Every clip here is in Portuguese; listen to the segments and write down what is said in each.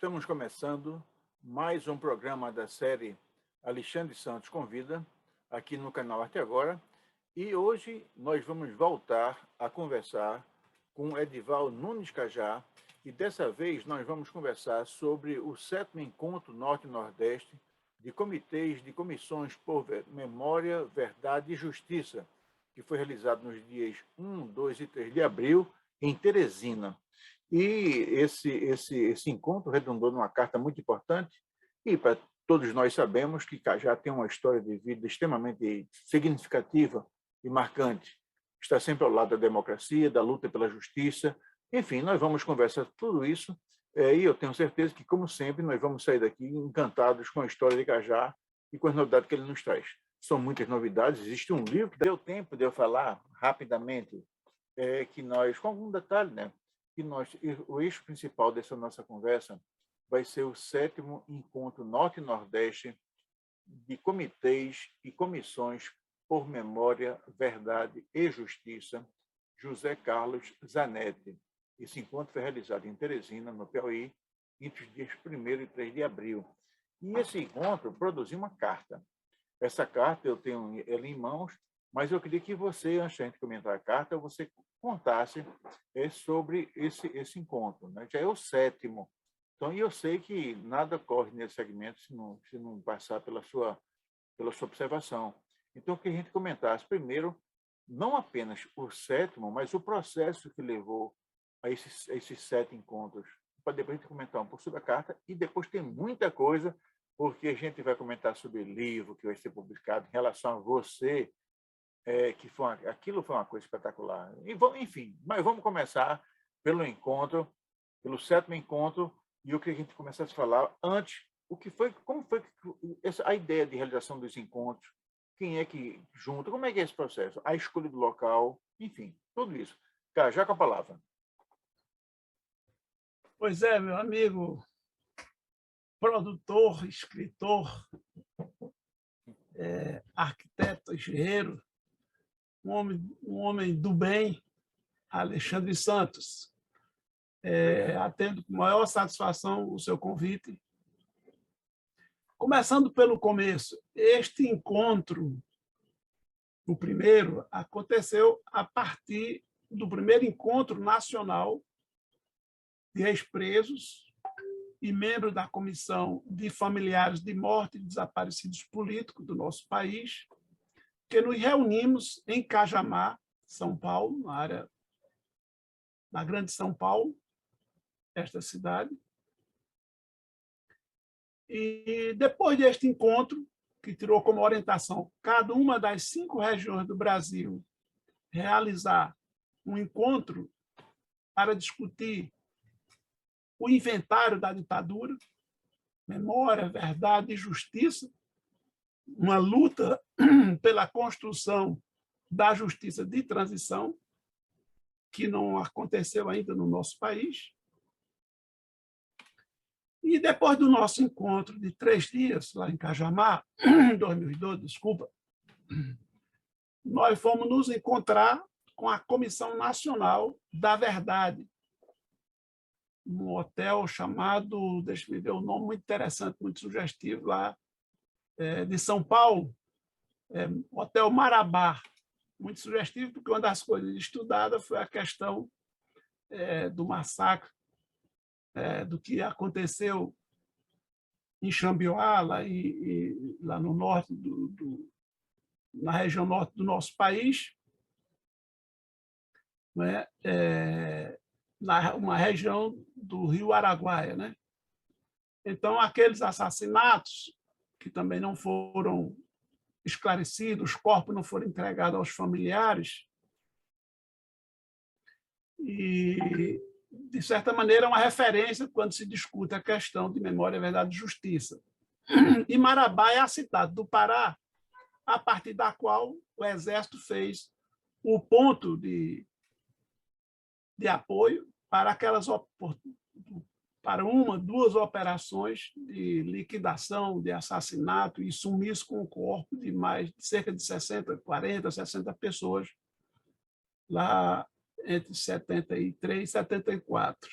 Estamos começando mais um programa da série Alexandre Santos Convida, aqui no canal Arte Agora, e hoje nós vamos voltar a conversar com Edival Nunes Cajá, e dessa vez nós vamos conversar sobre o 7º Encontro Norte-Nordeste de Comitês de Comissões por Memória, Verdade e Justiça, que foi realizado nos dias 1, 2 e 3 de abril, em Teresina. E esse encontro redundou numa carta muito importante, e para todos nós sabemos que Cajá tem uma história de vida extremamente significativa e marcante. Está sempre ao lado da democracia, da luta pela justiça. Enfim, nós vamos conversar tudo isso, e eu tenho certeza que, como sempre, nós vamos sair daqui encantados com a história de Cajá e com as novidades que ele nos traz. São muitas novidades, existe um livro que deu tempo de eu falar rapidamente, que nós, com algum detalhe, né? Que o eixo principal dessa nossa conversa vai ser o 7º Encontro Norte-Nordeste de Comitês e Comissões por Memória, Verdade e Justiça, José Carlos Zanetti. Esse encontro foi realizado em Teresina, no Piauí, entre os dias 1º e 3 de abril. E esse encontro produziu uma carta. Essa carta eu tenho ela em mãos, mas eu queria que você, antes de a gente comentar a carta, você contasse sobre esse encontro, né? Já é o 7º. Então, eu sei que nada ocorre nesse segmento se não passar pela sua observação. Então, que a gente comentasse primeiro, não apenas o 7º, mas o processo que levou a esses 7 encontros, para depois a gente comentar um pouco sobre a carta, e depois tem muita coisa, porque a gente vai comentar sobre o livro que vai ser publicado em relação a você, que aquilo foi uma coisa espetacular. Enfim, mas vamos começar pelo encontro, pelo 7º encontro, e eu queria que a gente começasse a falar antes como foi a ideia de realização dos encontros, quem é que junta, como é que é esse processo, a escolha do local, enfim, tudo isso. Cara, já com a palavra. Pois é, meu amigo, produtor, escritor, arquiteto, engenheiro, um homem do bem, Alexandre Santos. Atendo com maior satisfação o seu convite. Começando pelo começo, este encontro, o primeiro, aconteceu a partir do primeiro encontro nacional de ex-presos e membros da Comissão de Familiares de Morte e Desaparecidos Políticos do nosso país, que nos reunimos em Cajamar, São Paulo, na área da Grande São Paulo, esta cidade. E depois deste encontro, que tirou como orientação cada uma das 5 regiões do Brasil realizar um encontro para discutir o inventário da ditadura, memória, verdade e justiça, uma luta pela construção da justiça de transição, que não aconteceu ainda no nosso país. E depois do nosso encontro de 3 dias, lá em Cajamar, em 2012, nós fomos nos encontrar com a Comissão Nacional da Verdade, num hotel chamado, deixa eu ver o nome muito interessante, muito sugestivo, lá de São Paulo, Hotel Marabá. Muito sugestivo, porque uma das coisas estudadas foi a questão do massacre, do que aconteceu em Xambioá, lá no norte, na região norte do nosso país, né? Uma região do Rio Araguaia, né? Então, aqueles assassinatos que também não foram esclarecidos, os corpos não foram entregados aos familiares, e, de certa maneira, é uma referência quando se discute a questão de memória, verdade e justiça. E Marabá é a cidade do Pará, a partir da qual o Exército fez o ponto de apoio para uma, 2 operações de liquidação, de assassinato e sumiço com o corpo de cerca de 60, 40, 60 pessoas lá entre 73 e 74.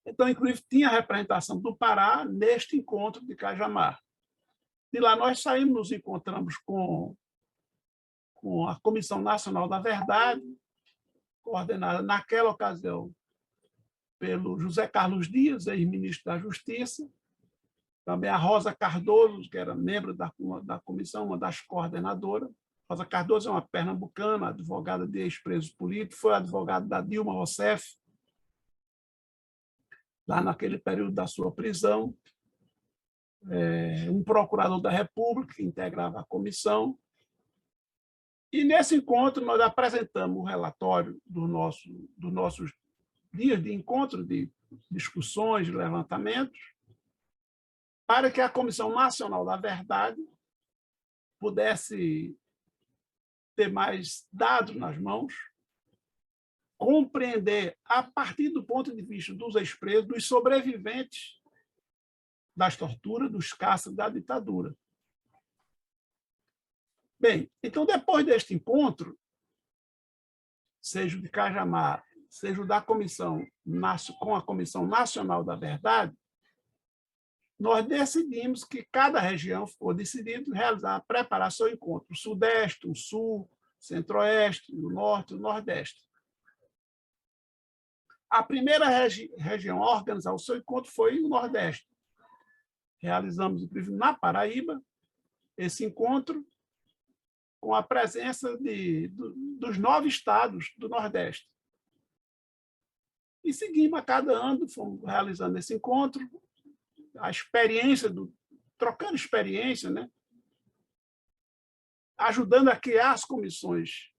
Então, inclusive, tinha a representação do Pará neste encontro de Cajamar. De lá nós saímos, nos encontramos com a Comissão Nacional da Verdade, coordenada naquela ocasião pelo José Carlos Dias, ex-ministro da Justiça, também a Rosa Cardoso, que era membro da comissão, uma das coordenadoras. Rosa Cardoso é uma pernambucana, advogada de ex-presos políticos, foi advogada da Dilma Rousseff, lá naquele período da sua prisão, um procurador da República que integrava a comissão. E nesse encontro nós apresentamos o relatório dos nossos dias de encontro, de discussões, de levantamentos, para que a Comissão Nacional da Verdade pudesse ter mais dados nas mãos, compreender, a partir do ponto de vista dos ex-presos, dos sobreviventes das torturas, dos caças da ditadura. Bem, então, depois deste encontro, seja o de Cajamar, seja o da comissão com a Comissão Nacional da Verdade, nós decidimos que cada região ficou decidido realizar, preparar seu encontro, o Sudeste, o Sul, o Centro-Oeste, o Norte e o Nordeste. A primeira região a organizar o seu encontro foi o Nordeste. Realizamos, inclusive, na Paraíba, esse encontro com a presença dos 9 estados do Nordeste. E seguimos a cada ano, fomos realizando esse encontro, a experiência, trocando experiência, né? Ajudando a criar as comissões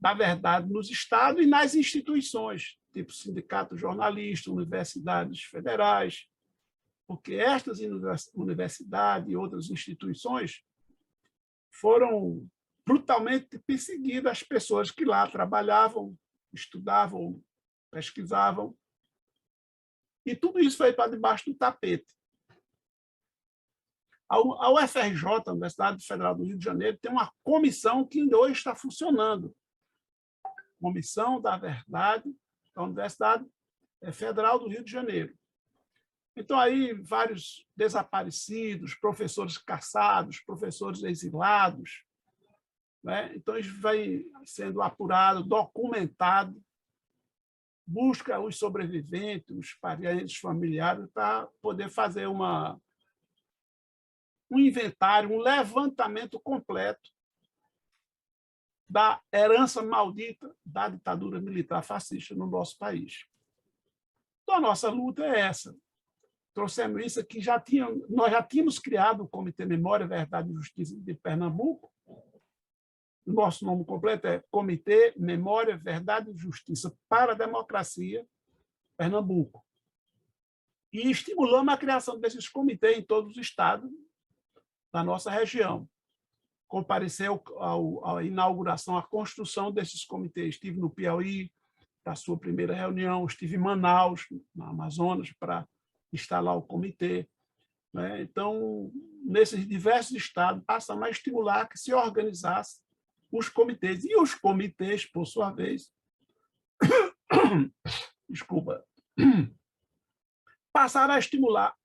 da verdade nos estados e nas instituições, tipo sindicato jornalista, universidades federais, porque estas universidades e outras instituições foram brutalmente perseguidas as pessoas que lá trabalhavam, estudavam, pesquisavam, e tudo isso foi para debaixo do tapete. A UFRJ, a Universidade Federal do Rio de Janeiro, tem uma comissão que ainda hoje está funcionando. Comissão da Verdade da Universidade Federal do Rio de Janeiro. Então, aí, vários desaparecidos, professores caçados, professores exilados, né? Então, isso vai sendo apurado, documentado, busca os sobreviventes, os parentes familiares, para poder fazer um inventário, um levantamento completo da herança maldita da ditadura militar fascista no nosso país. Então, a nossa luta é essa. Trouxemos isso aqui, nós já tínhamos criado o Comitê Memória, Verdade e Justiça de Pernambuco. O nosso nome completo é Comitê Memória, Verdade e Justiça para a Democracia, Pernambuco. E estimulamos a criação desses comitês em todos os estados da nossa região. Compareceu à inauguração, à construção desses comitês. Estive no Piauí, para a sua primeira reunião, estive em Manaus, no Amazonas, para instalar o comitê. Então, nesses diversos estados, passamos a estimular que se organizasse os comitês. E os comitês, por sua vez, passaram a estimular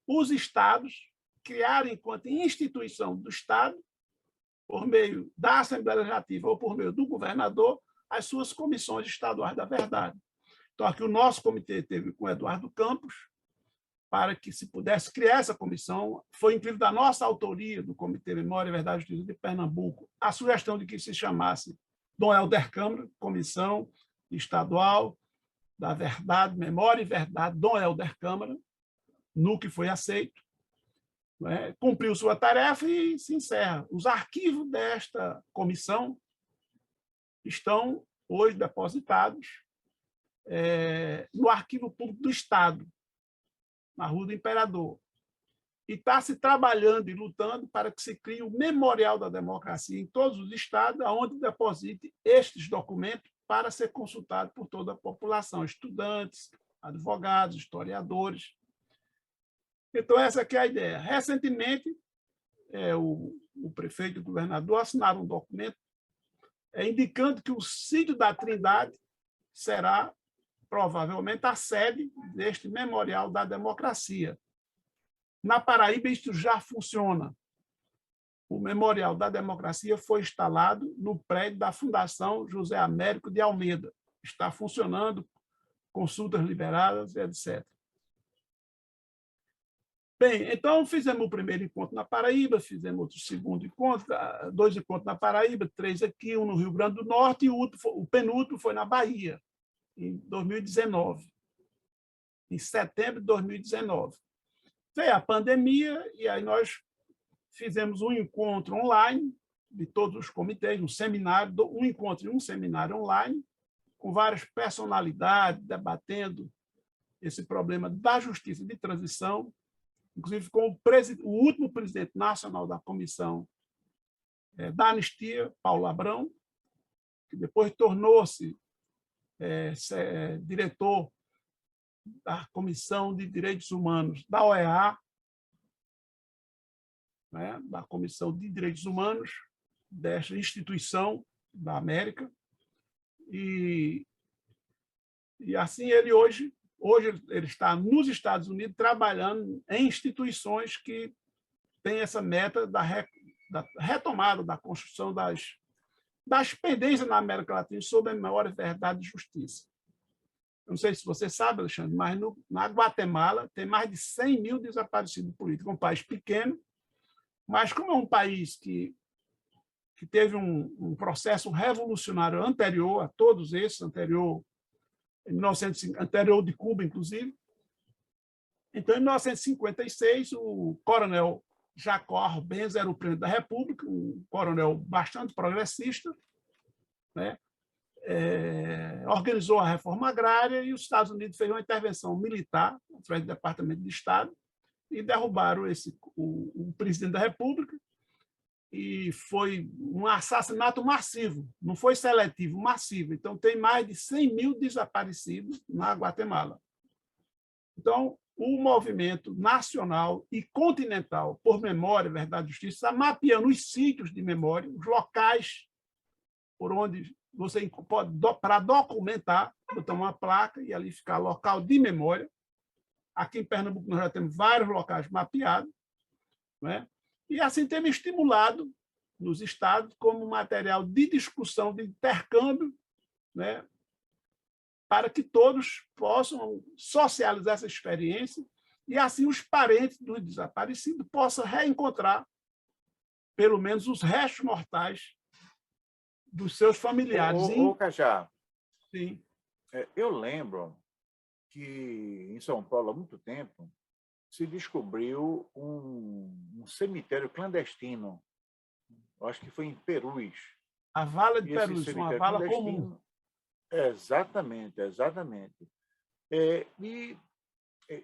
os estados criarem, enquanto instituição do Estado, por meio da Assembleia Legislativa ou por meio do governador, as suas comissões estaduais da verdade. Então, aqui o nosso comitê teve com o Eduardo Campos, para que se pudesse criar essa comissão. Foi inclusive da nossa autoria, do Comitê Memória, Verdade e Justiça de Pernambuco, a sugestão de que se chamasse Dom Helder Câmara, Comissão Estadual da Verdade, Memória e Verdade, Dom Helder Câmara, no que foi aceito. Cumpriu sua tarefa e se encerra. Os arquivos desta comissão estão hoje depositados no Arquivo Público do Estado, na Rua do Imperador. E está se trabalhando e lutando para que se crie o Memorial da Democracia em todos os estados, onde deposite estes documentos para ser consultado por toda a população, estudantes, advogados, historiadores. Então, essa aqui é a ideia. Recentemente, o prefeito e o governador assinaram um documento indicando que o sítio da Trindade será provavelmente a sede deste Memorial da Democracia. Na Paraíba, isso já funciona. O Memorial da Democracia foi instalado no prédio da Fundação José Américo de Almeida. Está funcionando, consultas liberadas, etc. Bem, então fizemos o primeiro encontro na Paraíba, fizemos o segundo encontro, 2 encontros na Paraíba, 3 aqui, um no Rio Grande do Norte, e o penúltimo foi na Bahia, em 2019, em setembro de 2019. Veio a pandemia, e aí nós fizemos um encontro online de todos os comitês, um seminário, um encontro e um seminário online, com várias personalidades debatendo esse problema da justiça de transição, inclusive com o último presidente nacional da comissão da anistia, Paulo Abrão, que depois tornou-se diretor da Comissão de Direitos Humanos da OEA, né, da Comissão de Direitos Humanos desta instituição da América. E assim ele hoje ele está nos Estados Unidos trabalhando em instituições que têm essa meta da retomada da construção das pendências na América Latina sobre a memória, verdade e justiça. Eu não sei se você sabe, Alexandre, mas na Guatemala tem mais de 100 mil desaparecidos políticos. É um país pequeno, mas como é um país que teve um processo revolucionário anterior a todos esses, anterior de Cuba, inclusive. Então, em 1956, o coronel Jacob Arbenz era o presidente da República, um coronel bastante progressista, né? Organizou a reforma agrária e os Estados Unidos fez uma intervenção militar, através do Departamento de Estado, e derrubaram o presidente da República, e foi um assassinato massivo, não foi seletivo, massivo. Então, tem mais de 100 mil desaparecidos na Guatemala. Então, o movimento nacional e continental por memória, verdade e justiça está mapeando os sítios de memória, os locais por onde você pode, para documentar, botar uma placa e ali ficar local de memória. Aqui em Pernambuco nós já temos vários locais mapeados, né? E assim temos estimulado nos estados como material de discussão, de intercâmbio, né, para que todos possam socializar essa experiência e assim os parentes dos desaparecidos possam reencontrar pelo menos os restos mortais dos seus familiares. Ô, Cajá, sim. Eu lembro que em São Paulo, há muito tempo, se descobriu um cemitério clandestino. Eu acho que foi em Perus. A vala de Perus, uma vala comum. Exatamente, exatamente.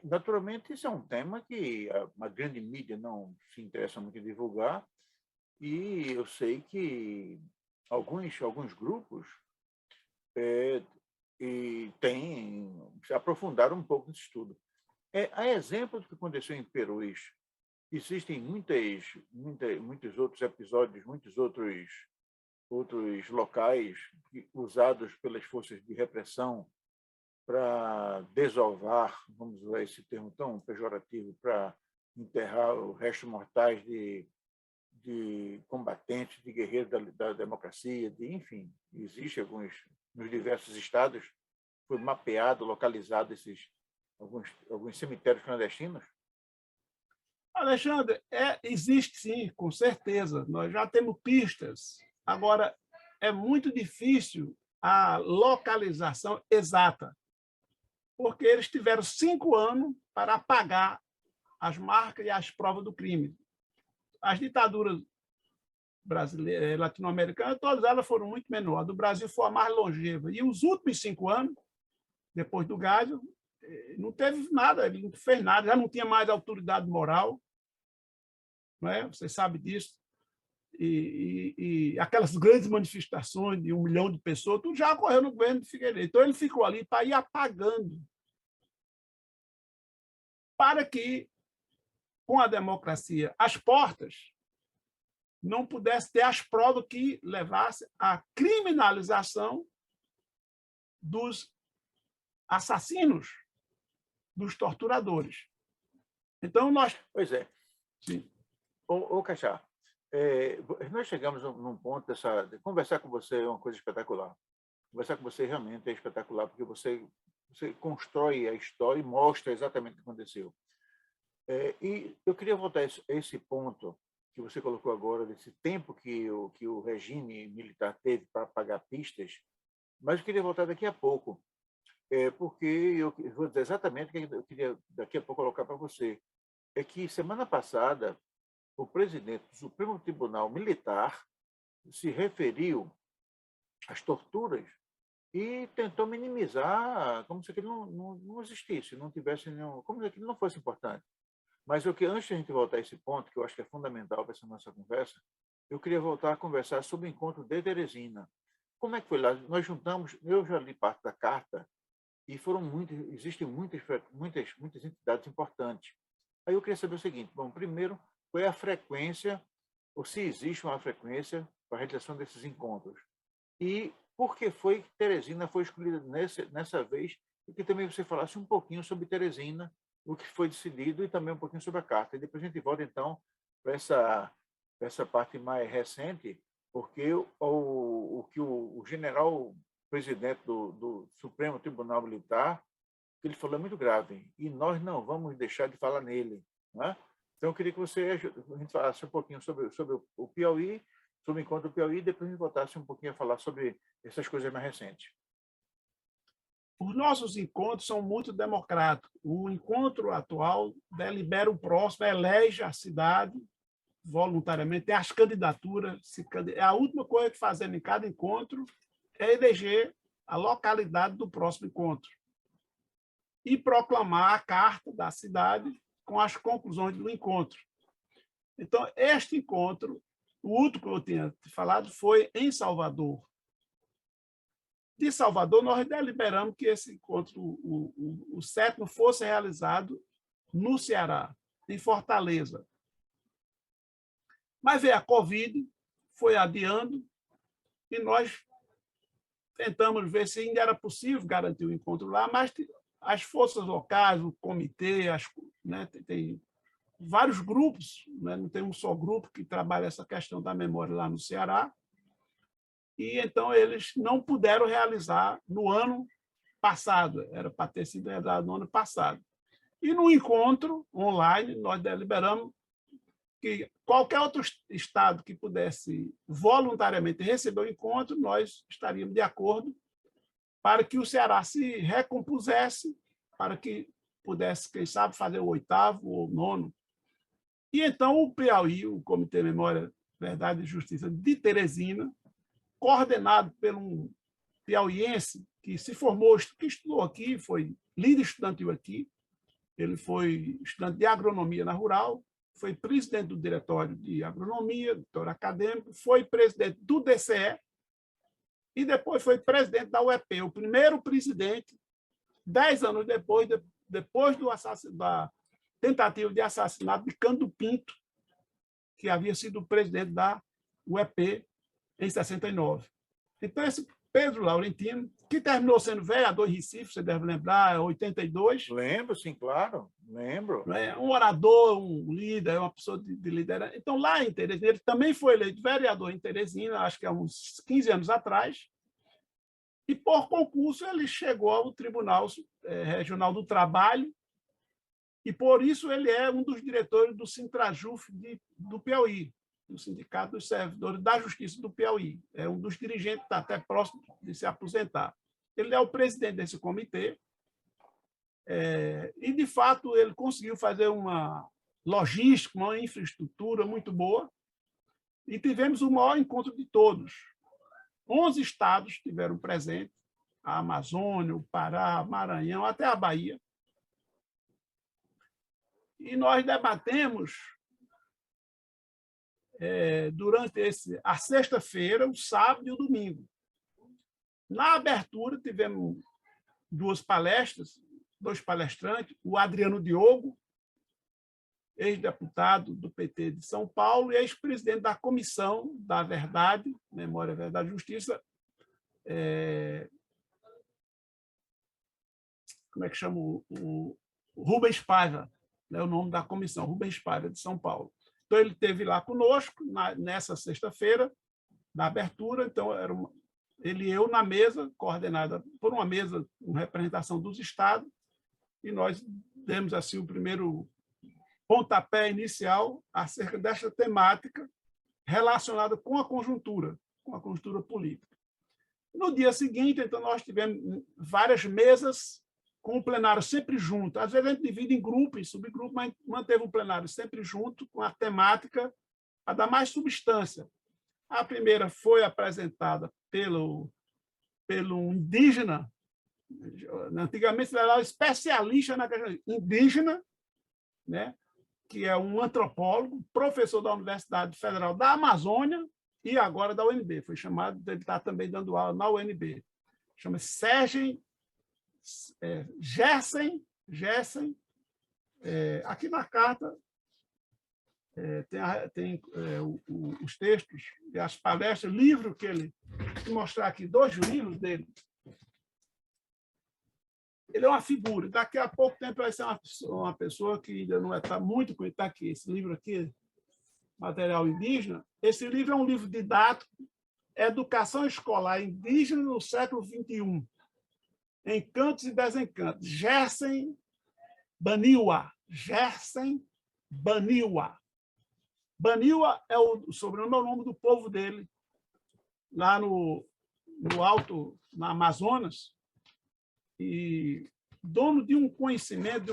Naturalmente, isso é um tema que a grande mídia não se interessa muito em divulgar, e eu sei que alguns grupos se aprofundaram um pouco nesse estudo. A exemplo do que aconteceu em Perus, existem muitos outros episódios, muitos outros locais usados pelas forças de repressão para desovar, vamos usar esse termo tão pejorativo, para enterrar os restos mortais de combatentes, de guerreiros da democracia, enfim, existe nos diversos estados, foi mapeado, localizado alguns cemitérios clandestinos? Alexandre, existe sim, com certeza. Nós já temos pistas. Agora, é muito difícil a localização exata, porque eles tiveram 5 anos para apagar as marcas e as provas do crime. As ditaduras brasileiras, latino-americanas, todas elas foram muito menores. A do Brasil foi a mais longeva. E os últimos 5 anos, depois do Geisel, não teve nada, ele não fez nada, já não tinha mais autoridade moral, não é? Você sabe disso. E aquelas grandes manifestações de 1 milhão de pessoas, tudo já ocorreu no governo de Figueiredo. Então, ele ficou ali para ir apagando, para que, com a democracia às portas, não pudesse ter as provas que levassem à criminalização dos assassinos dos torturadores. Então, nós... Pois é. Sim. Cachá, nós chegamos num ponto de conversar com você é uma coisa espetacular. Conversar com você realmente é espetacular, porque você constrói a história e mostra exatamente o que aconteceu. E eu queria voltar a esse ponto que você colocou agora, desse tempo que o regime militar teve para pagar pistas, mas eu queria voltar daqui a pouco, porque eu vou dizer exatamente o que eu queria daqui a pouco colocar para você. É que semana passada, o presidente do Supremo Tribunal Militar se referiu às torturas e tentou minimizar, como se aquilo não existisse, não tivesse nenhum, como se aquilo não fosse importante. Mas antes de a gente voltar a esse ponto, que eu acho que é fundamental para essa nossa conversa, eu queria voltar a conversar sobre o encontro de Teresina. Como é que foi lá? Nós juntamos, eu já li parte da carta, e existem muitas entidades importantes. Aí eu queria saber o seguinte: bom, primeiro, qual é a frequência, ou se existe uma frequência para a realização desses encontros? E por que foi que Teresina foi escolhida nessa vez? E que também você falasse um pouquinho sobre Teresina, o que foi decidido, e também um pouquinho sobre a carta. E depois a gente volta, então, para essa parte mais recente, porque o que o general presidente do Supremo Tribunal Militar, ele falou é muito grave, e nós não vamos deixar de falar nele. Né? Então, eu queria que a gente falasse um pouquinho sobre o Piauí, sobre o encontro do Piauí, e depois a gente voltasse um pouquinho a falar sobre essas coisas mais recentes. Os nossos encontros são muito democráticos. O encontro atual delibera o próximo, elege a cidade voluntariamente, tem as candidaturas. A última coisa que fazemos em cada encontro é eleger a localidade do próximo encontro e proclamar a carta da cidade com as conclusões do encontro. Então, este encontro, o último que eu tinha falado, foi em Salvador. De Salvador, nós deliberamos que esse encontro, o sétimo, fosse realizado no Ceará, em Fortaleza. Mas veio a Covid, foi adiando, e nós tentamos ver se ainda era possível garantir o encontro lá, mas as forças locais, o comitê, tem vários grupos, né? Não tem um só grupo que trabalha essa questão da memória lá no Ceará, e então eles não puderam realizar no ano passado, era para ter sido realizado no ano passado. E no encontro online, nós deliberamos que qualquer outro estado que pudesse voluntariamente receber o encontro, nós estaríamos de acordo para que o Ceará se recompusesse, para que pudesse, quem sabe, fazer o 8º ou 9º. E então o Piauí, o Comitê de Memória, Verdade e Justiça de Teresina, coordenado por um piauiense que se formou, que estudou aqui, foi líder estudantil aqui, ele foi estudante de agronomia na Rural, foi presidente do diretório de agronomia, diretor acadêmico, foi presidente do DCE e depois foi presidente da UEP, o primeiro presidente, 10 anos depois da tentativa de assassinato de Cândido Pinto, que havia sido presidente da UEP em 69. Então, esse Pedro Laurentino, que terminou sendo vereador em Recife, você deve lembrar, em 82. Lembro, sim, claro, lembro. Um orador, um líder, uma pessoa de liderança. Então, lá em Teresina, ele também foi eleito vereador em Teresina, acho que há uns 15 anos atrás, e, por concurso, ele chegou ao Tribunal Regional do Trabalho, e, por isso, ele é um dos diretores do Sintrajuf do Piauí, do Sindicato dos Servidores da Justiça do Piauí. É um dos dirigentes, está até próximo de se aposentar. Ele é o presidente desse comitê, e, de fato, ele conseguiu fazer uma logística, uma infraestrutura muito boa, e tivemos o maior encontro de todos. 11 estados estiveram presentes, a Amazônia, o Pará, Maranhão, até a Bahia. E nós debatemos durante a sexta-feira, o sábado e o domingo. Na abertura, tivemos 2 palestras, 2 palestrantes, o Adriano Diogo, ex-deputado do PT de São Paulo e ex-presidente da Comissão da Verdade, Memória, Verdade e Justiça, como é que chama, o Rubens Paiva, né, o nome da comissão, Rubens Paiva, de São Paulo. Então, ele esteve lá conosco nessa sexta-feira, na abertura. Então, ele e eu na mesa, coordenada por uma mesa com representação dos estados, e nós demos assim o primeiro pontapé inicial acerca desta temática relacionada com a conjuntura política. No dia seguinte, então, nós tivemos várias mesas com o plenário sempre junto. Às vezes a gente divide em grupo, em subgrupo, mas manteve o plenário sempre junto, com a temática a dar mais substância. A primeira foi apresentada pelo indígena, antigamente se era especialista na questão indígena, né, que é um antropólogo, professor da Universidade Federal da Amazônia e agora da UNB. Foi chamado, ele está também dando aula na UNB. Chama-se Gersen. Aqui na carta tem os textos e as palestras, livro que ele... Vou mostrar aqui 2 livros dele. Ele é uma figura. Daqui a pouco tempo vai ser uma pessoa que ainda não está muito conhecida. Está aqui, esse livro aqui, Material Indígena. Esse livro é um livro didático, Educação Escolar Indígena no século XXI. Encantos e Desencantos. Gersen Baniwa. Baniwa é o sobrenome, é o nome do povo dele, lá no alto, na Amazonas, e dono de um conhecimento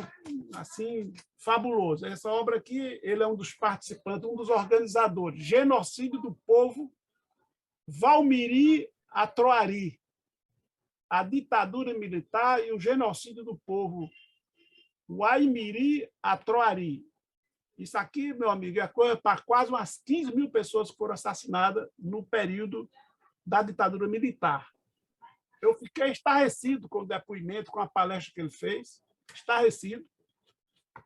assim fabuloso. Essa obra aqui, ele é um dos participantes, um dos organizadores. Genocídio do povo Valmiri Atroari, a ditadura militar e o genocídio do povo Waimiri Atroari. Isso aqui, meu amigo, é coisa para quase umas 15 mil pessoas que foram assassinadas no período da ditadura militar. Eu fiquei estarrecido com o depoimento, com a palestra que ele fez, estarrecido,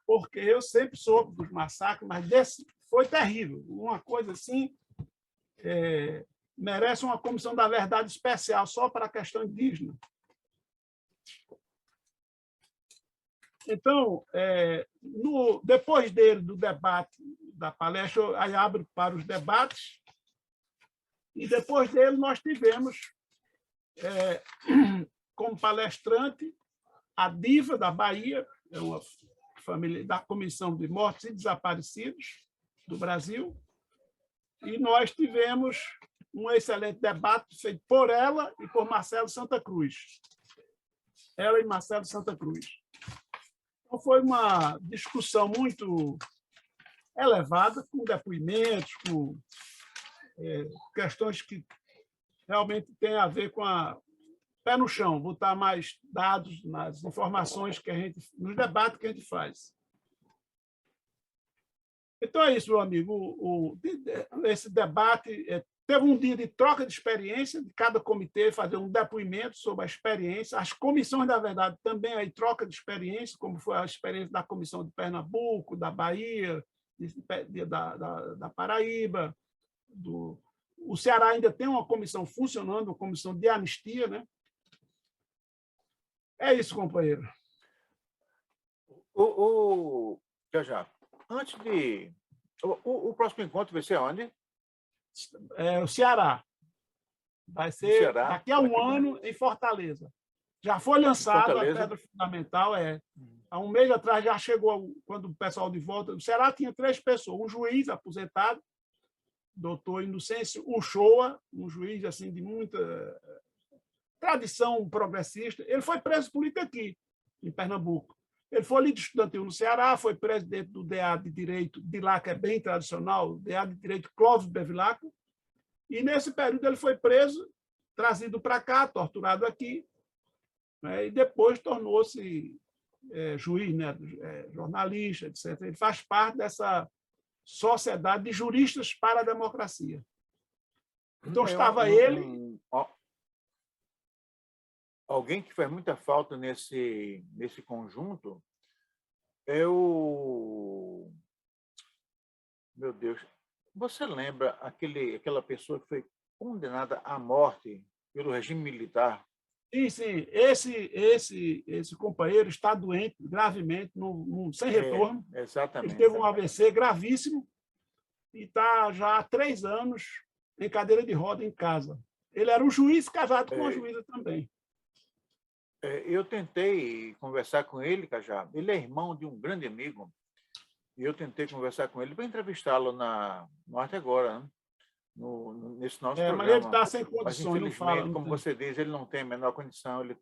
porque eu sempre soube dos massacres, mas desse foi terrível. Uma coisa assim, merece uma comissão da verdade especial só para a questão indígena. Então, depois do debate, da palestra, eu aí abro para os debates, e depois dele nós tivemos, como palestrante, a Diva da Bahia, é uma família da Comissão de Mortos e Desaparecidos do Brasil, e nós tivemos um excelente debate feito por ela e por Marcelo Santa Cruz. Ela e Marcelo Santa Cruz. Então, foi uma discussão muito elevada, com depoimentos, com questões que realmente têm a ver com pé no chão, botar mais dados nas informações que nos debates que a gente faz. Então é isso, meu amigo. Esse debate teve um dia de troca de experiência, de cada comitê fazer um depoimento sobre a experiência. As comissões, na verdade, também aí troca de experiência, como foi a experiência da Comissão de Pernambuco, da Bahia, da Paraíba. O Ceará ainda tem uma comissão funcionando, uma comissão de anistia, né? É isso, companheiro. Já. Antes de... O próximo encontro vai ser onde? O Ceará. Vai ser daqui a um ano em Fortaleza. Já foi lançado a pedra fundamental. Há um mês atrás já chegou, quando o pessoal de volta. O Ceará tinha 3 pessoas. Um juiz aposentado, doutor Inocêncio Uchoa, um juiz assim, de muita tradição progressista. Ele foi preso político aqui, em Pernambuco. Ele foi líder estudantil no Ceará, foi presidente do DA de Direito de lá, que é bem tradicional, o DA de Direito Clóvis Bevilacqua, e nesse período ele foi preso, trazido para cá, torturado aqui, né, e depois tornou-se juiz, né, jornalista, etc. Ele faz parte dessa sociedade de juristas para a democracia. Então estava ele... Alguém que faz muita falta nesse conjunto é o... Meu Deus, você lembra aquela pessoa que foi condenada à morte pelo regime militar? Sim, sim. Esse companheiro está doente gravemente, sem retorno. Ele teve Exatamente. um AVC gravíssimo e está já há 3 anos em cadeira de roda em casa. Ele era um juiz casado com uma É, juíza também. eu tentei conversar com ele, Cajá. Ele é irmão de um grande amigo. E eu tentei conversar com ele para entrevistá-lo no Arte Agora, né? Nesse nosso Mas ele programa. está sem Mas, condições, não fala. infelizmente, Não como tem. você diz, ele não tem a menor condição, ele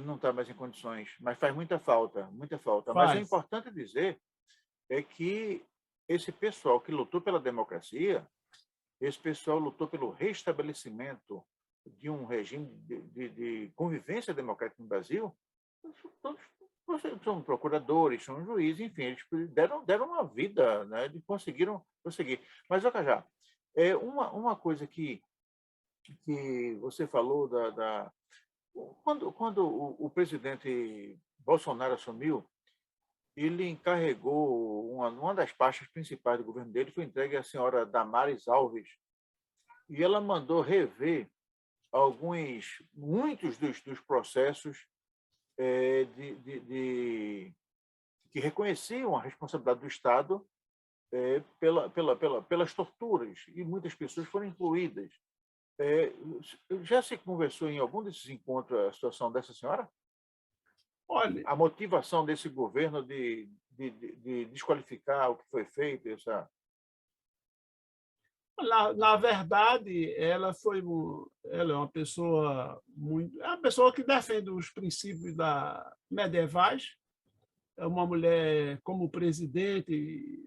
não está mais em condições. Mas faz muita falta, muita falta. Mas o Faz. importante dizer é que esse pessoal que lutou pela democracia, esse pessoal lutou pelo restabelecimento de um regime de convivência democrática no Brasil, todos são procuradores, são juízes, enfim, eles deram uma vida, né? Eles conseguiram conseguir. Mas, Cajá, uma coisa que você falou quando o presidente Bolsonaro assumiu, ele encarregou uma das pastas principais do governo dele, foi entregue à senhora Damares Alves, e ela mandou rever muitos dos processos que reconheciam a responsabilidade do Estado pelas torturas, e muitas pessoas foram incluídas. Já se conversou em algum desses encontros a situação dessa senhora? Olha, A motivação desse governo de desqualificar o que foi feito? na verdade, ela é uma pessoa uma pessoa que defende os princípios medievais. É uma mulher como presidente,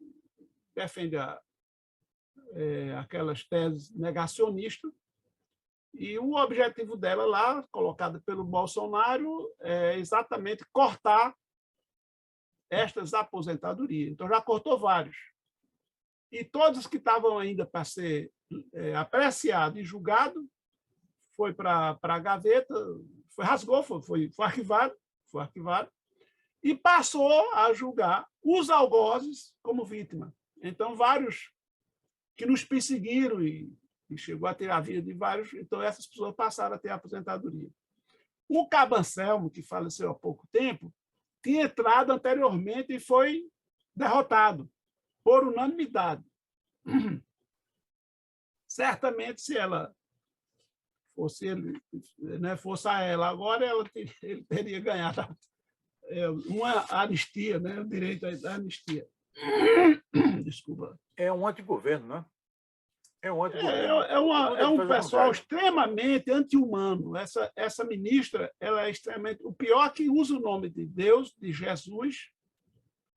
defende aquelas teses negacionistas. E o objetivo dela lá, colocado pelo Bolsonaro, é exatamente cortar estas aposentadorias. Então, já cortou vários. E todos que estavam ainda para ser apreciado e julgado, foi para a gaveta, rasgou, foi arquivado, e passou a julgar os algozes como vítima. Então, vários que nos perseguiram e chegou a ter a vida de vários, então essas pessoas passaram a ter aposentadoria. O Cabo Anselmo, que faleceu há pouco tempo, tinha entrado anteriormente e foi derrotado por unanimidade. Certamente, se ela fosse ele, né, fosse a ela agora, ele teria ganhado uma anistia, né, o direito à anistia. Desculpa. É um antigoverno, né? É um antigoverno. Tudo É ele um faz ao pessoal contrário. extremamente anti-humano. Essa ministra, ela é extremamente... O pior é que usa o nome de Deus, de Jesus,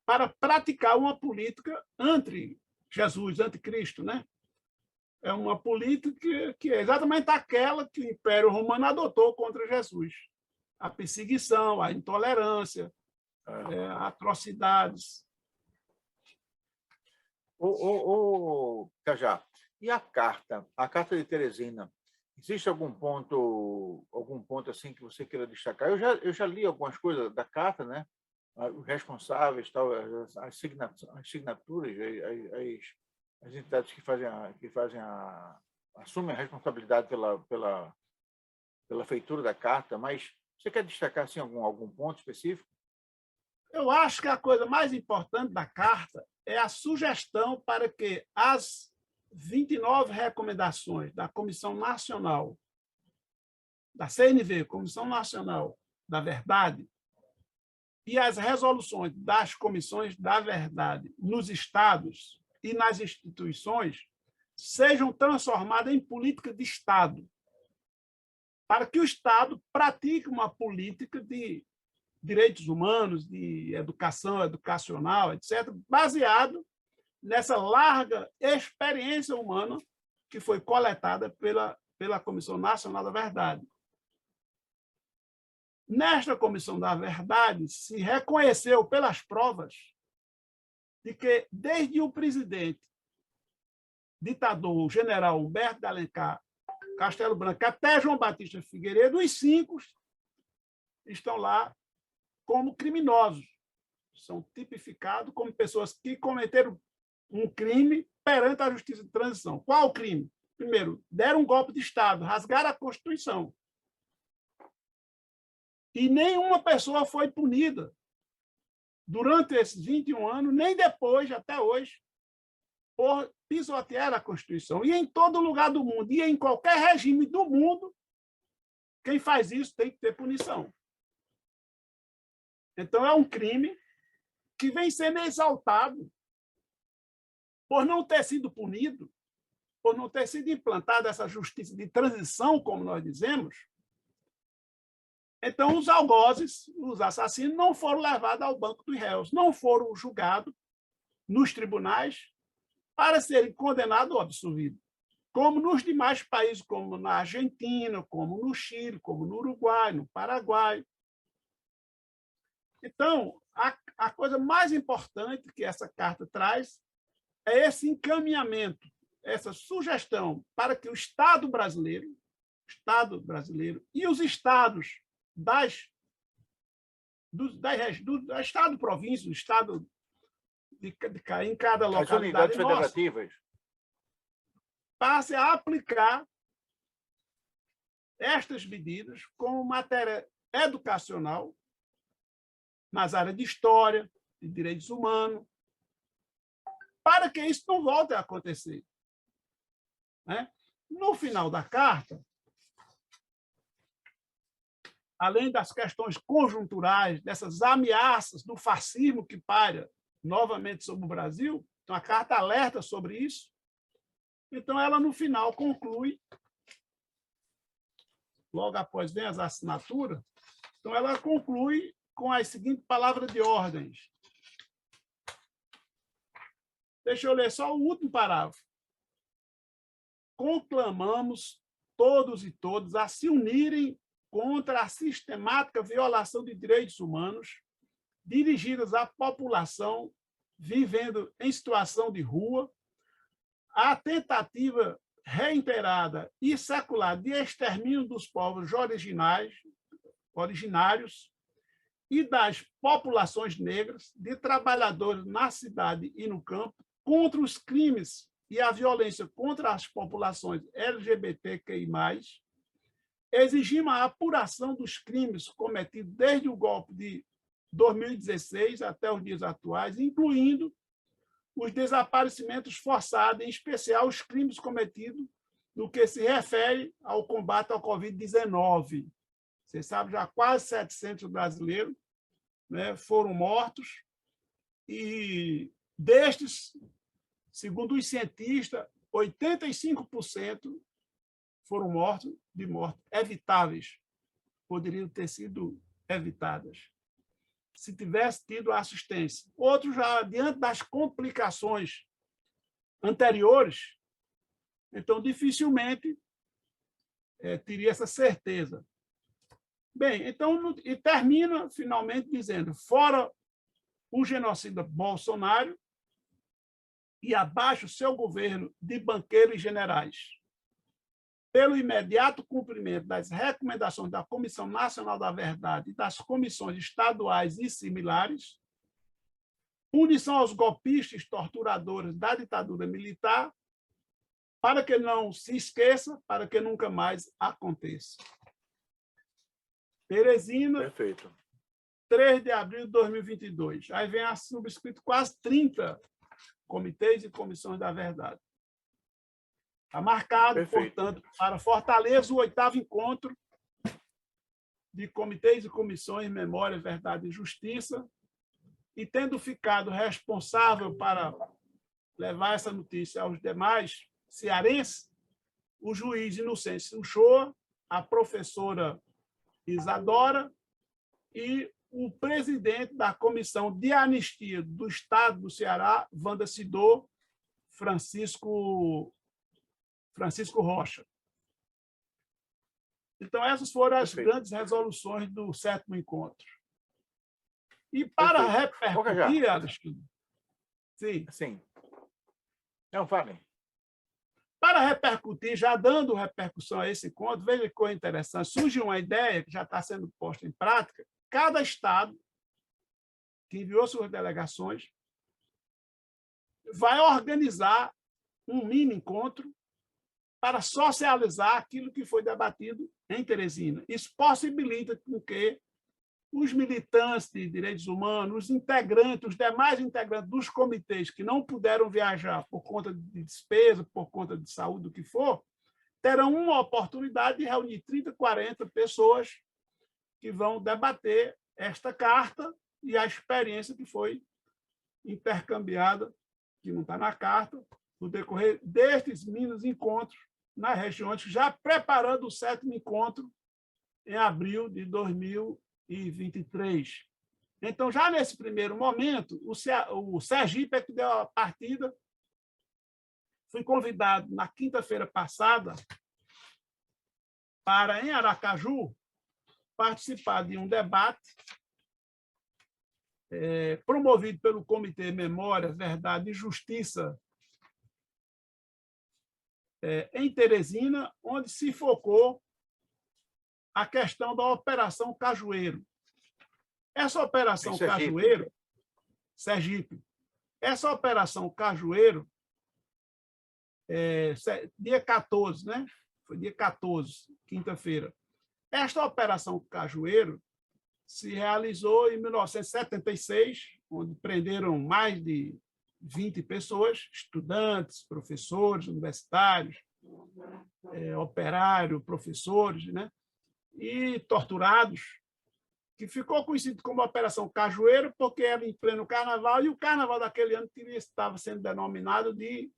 para praticar uma política anti-Jesus, anticristo, né? É uma política que é exatamente aquela que o Império Romano adotou contra Jesus. A perseguição, a intolerância, atrocidades. Cajá, e a carta de Teresina? Existe algum ponto assim que você queira destacar? Eu já li algumas coisas da carta, né? Os responsáveis, tal, as signaturas, as entidades assumem a responsabilidade pela feitura da carta, mas você quer destacar assim, algum ponto específico? Eu acho que a coisa mais importante da carta é a sugestão para que as 29 recomendações da Comissão Nacional, da CNV, Comissão Nacional da Verdade, e as resoluções das comissões da verdade nos estados e nas instituições sejam transformadas em política de Estado, para que o Estado pratique uma política de direitos humanos, de educação educacional, etc., baseado nessa larga experiência humana que foi coletada pela Comissão Nacional da Verdade. Nesta Comissão da Verdade, se reconheceu pelas provas de que, desde o presidente ditador, o general Humberto de Alencar Castelo Branco, até João Batista Figueiredo, os 5 estão lá como criminosos. São tipificados como pessoas que cometeram um crime perante a justiça de transição. Qual o crime? primeiro, deram um golpe de Estado, rasgaram a Constituição. E nenhuma pessoa foi punida durante esses 21 anos, nem depois, até hoje, por pisotear a Constituição. E em todo lugar do mundo, e em qualquer regime do mundo, quem faz isso tem que ter punição. Então, é um crime que vem sendo exaltado por não ter sido punido, por não ter sido implantada essa justiça de transição, como nós dizemos. Então, os algozes, os assassinos, não foram levados ao banco dos réus, não foram julgados nos tribunais para serem condenados ou absolvidos, como nos demais países, como na Argentina, como no Chile, como no Uruguai, no Paraguai. Então, a coisa mais importante que essa carta traz é esse encaminhamento, essa sugestão para que o Estado brasileiro e os estados Estado, província, do Estado em cada localidade, as unidades federativas, passe a aplicar estas medidas como matéria educacional nas áreas de história, de direitos humanos, para que isso não volte a acontecer. No final da carta, além das questões conjunturais, dessas ameaças do fascismo que paira novamente sobre o Brasil, então a carta alerta sobre isso. Então, ela, no final, conclui, logo após vem as assinaturas, então ela conclui com as seguintes palavras de ordens. Deixa eu ler só o último parágrafo. Conclamamos todos e todas a se unirem contra a sistemática violação de direitos humanos dirigidas à população vivendo em situação de rua, a tentativa reiterada e secular de extermínio dos povos originários e das populações negras, de trabalhadores na cidade e no campo, contra os crimes e a violência contra as populações LGBTQI+, exigimos a apuração dos crimes cometidos desde o golpe de 2016 até os dias atuais, incluindo os desaparecimentos forçados, em especial os crimes cometidos no que se refere ao combate ao Covid-19. Você sabe, já quase 700 brasileiros, né, foram mortos, e destes, segundo os cientistas, 85% foram mortos de mortes evitáveis, poderiam ter sido evitadas se tivesse tido assistência. Outros, já diante das complicações anteriores, então dificilmente teria essa certeza. Bem, então, e termina finalmente dizendo: fora o genocida Bolsonaro e abaixo seu governo de banqueiros e generais, pelo imediato cumprimento das recomendações da Comissão Nacional da Verdade e das comissões estaduais e similares, punição aos golpistas torturadores da ditadura militar, para que não se esqueça, para que nunca mais aconteça. Teresina, perfeito. 3 de abril de 2022. Aí vem a subscrito quase 30 comitês e comissões da verdade. Está marcado, perfeito, portanto, para Fortaleza, o 8º encontro de comitês e comissões Memória, Verdade e Justiça, e tendo ficado responsável para levar essa notícia aos demais cearenses, o juiz Inocêncio Uchoa, a professora Isadora e o presidente da Comissão de Anistia do Estado do Ceará, Wanda Sidor, Francisco Rocha. Então, essas foram as grandes resoluções do 7º encontro. E para repercutir, Alexandre... Sim. Não, falem. Para repercutir, já dando repercussão a esse encontro, veja que coisa interessante, surge uma ideia que já está sendo posta em prática. Cada estado que enviou suas delegações vai organizar um mini encontro para socializar aquilo que foi debatido em Teresina. Isso possibilita com que os militantes de direitos humanos, os integrantes, os demais integrantes dos comitês que não puderam viajar por conta de despesa, por conta de saúde, o que for, terão uma oportunidade de reunir 30, 40 pessoas que vão debater esta carta e a experiência que foi intercambiada, que não está na carta, no decorrer destes mini encontros nas regiões, já preparando o 7º encontro em abril de 2023. Então, já nesse primeiro momento, o Sergipe é que deu a partida. Fui convidado na quinta-feira passada para, em Aracaju, participar de um debate promovido pelo Comitê Memória, Verdade e Justiça em Teresina, onde se focou a questão da Operação Cajueiro. Essa Operação Cajueiro, Sergipe, essa Operação Cajueiro, dia 14, né? Foi dia 14, quinta-feira. Esta Operação Cajueiro se realizou em 1976, onde prenderam mais de 20 pessoas, estudantes, professores universitários, operários, professores, né? E torturados, que ficou conhecido como Operação Cajueiro, porque era em pleno carnaval, e o carnaval daquele ano estava sendo denominado de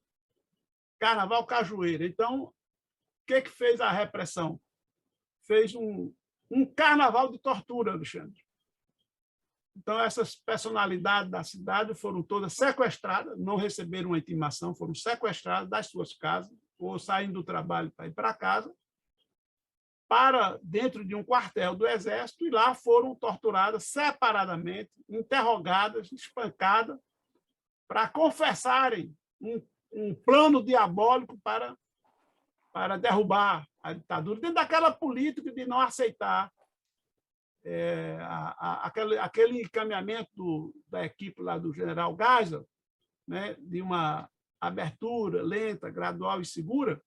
Carnaval Cajueiro. Então, o que fez a repressão? Fez um carnaval de tortura, Alexandre. Então, essas personalidades da cidade foram todas sequestradas, não receberam uma intimação, foram sequestradas das suas casas, ou saindo do trabalho para ir para casa, para dentro de um quartel do Exército, e lá foram torturadas separadamente, interrogadas, espancadas, para confessarem um plano diabólico para derrubar a ditadura, dentro daquela política de não aceitar aquele encaminhamento da equipe lá do general Geisel, né, de uma abertura lenta, gradual e segura.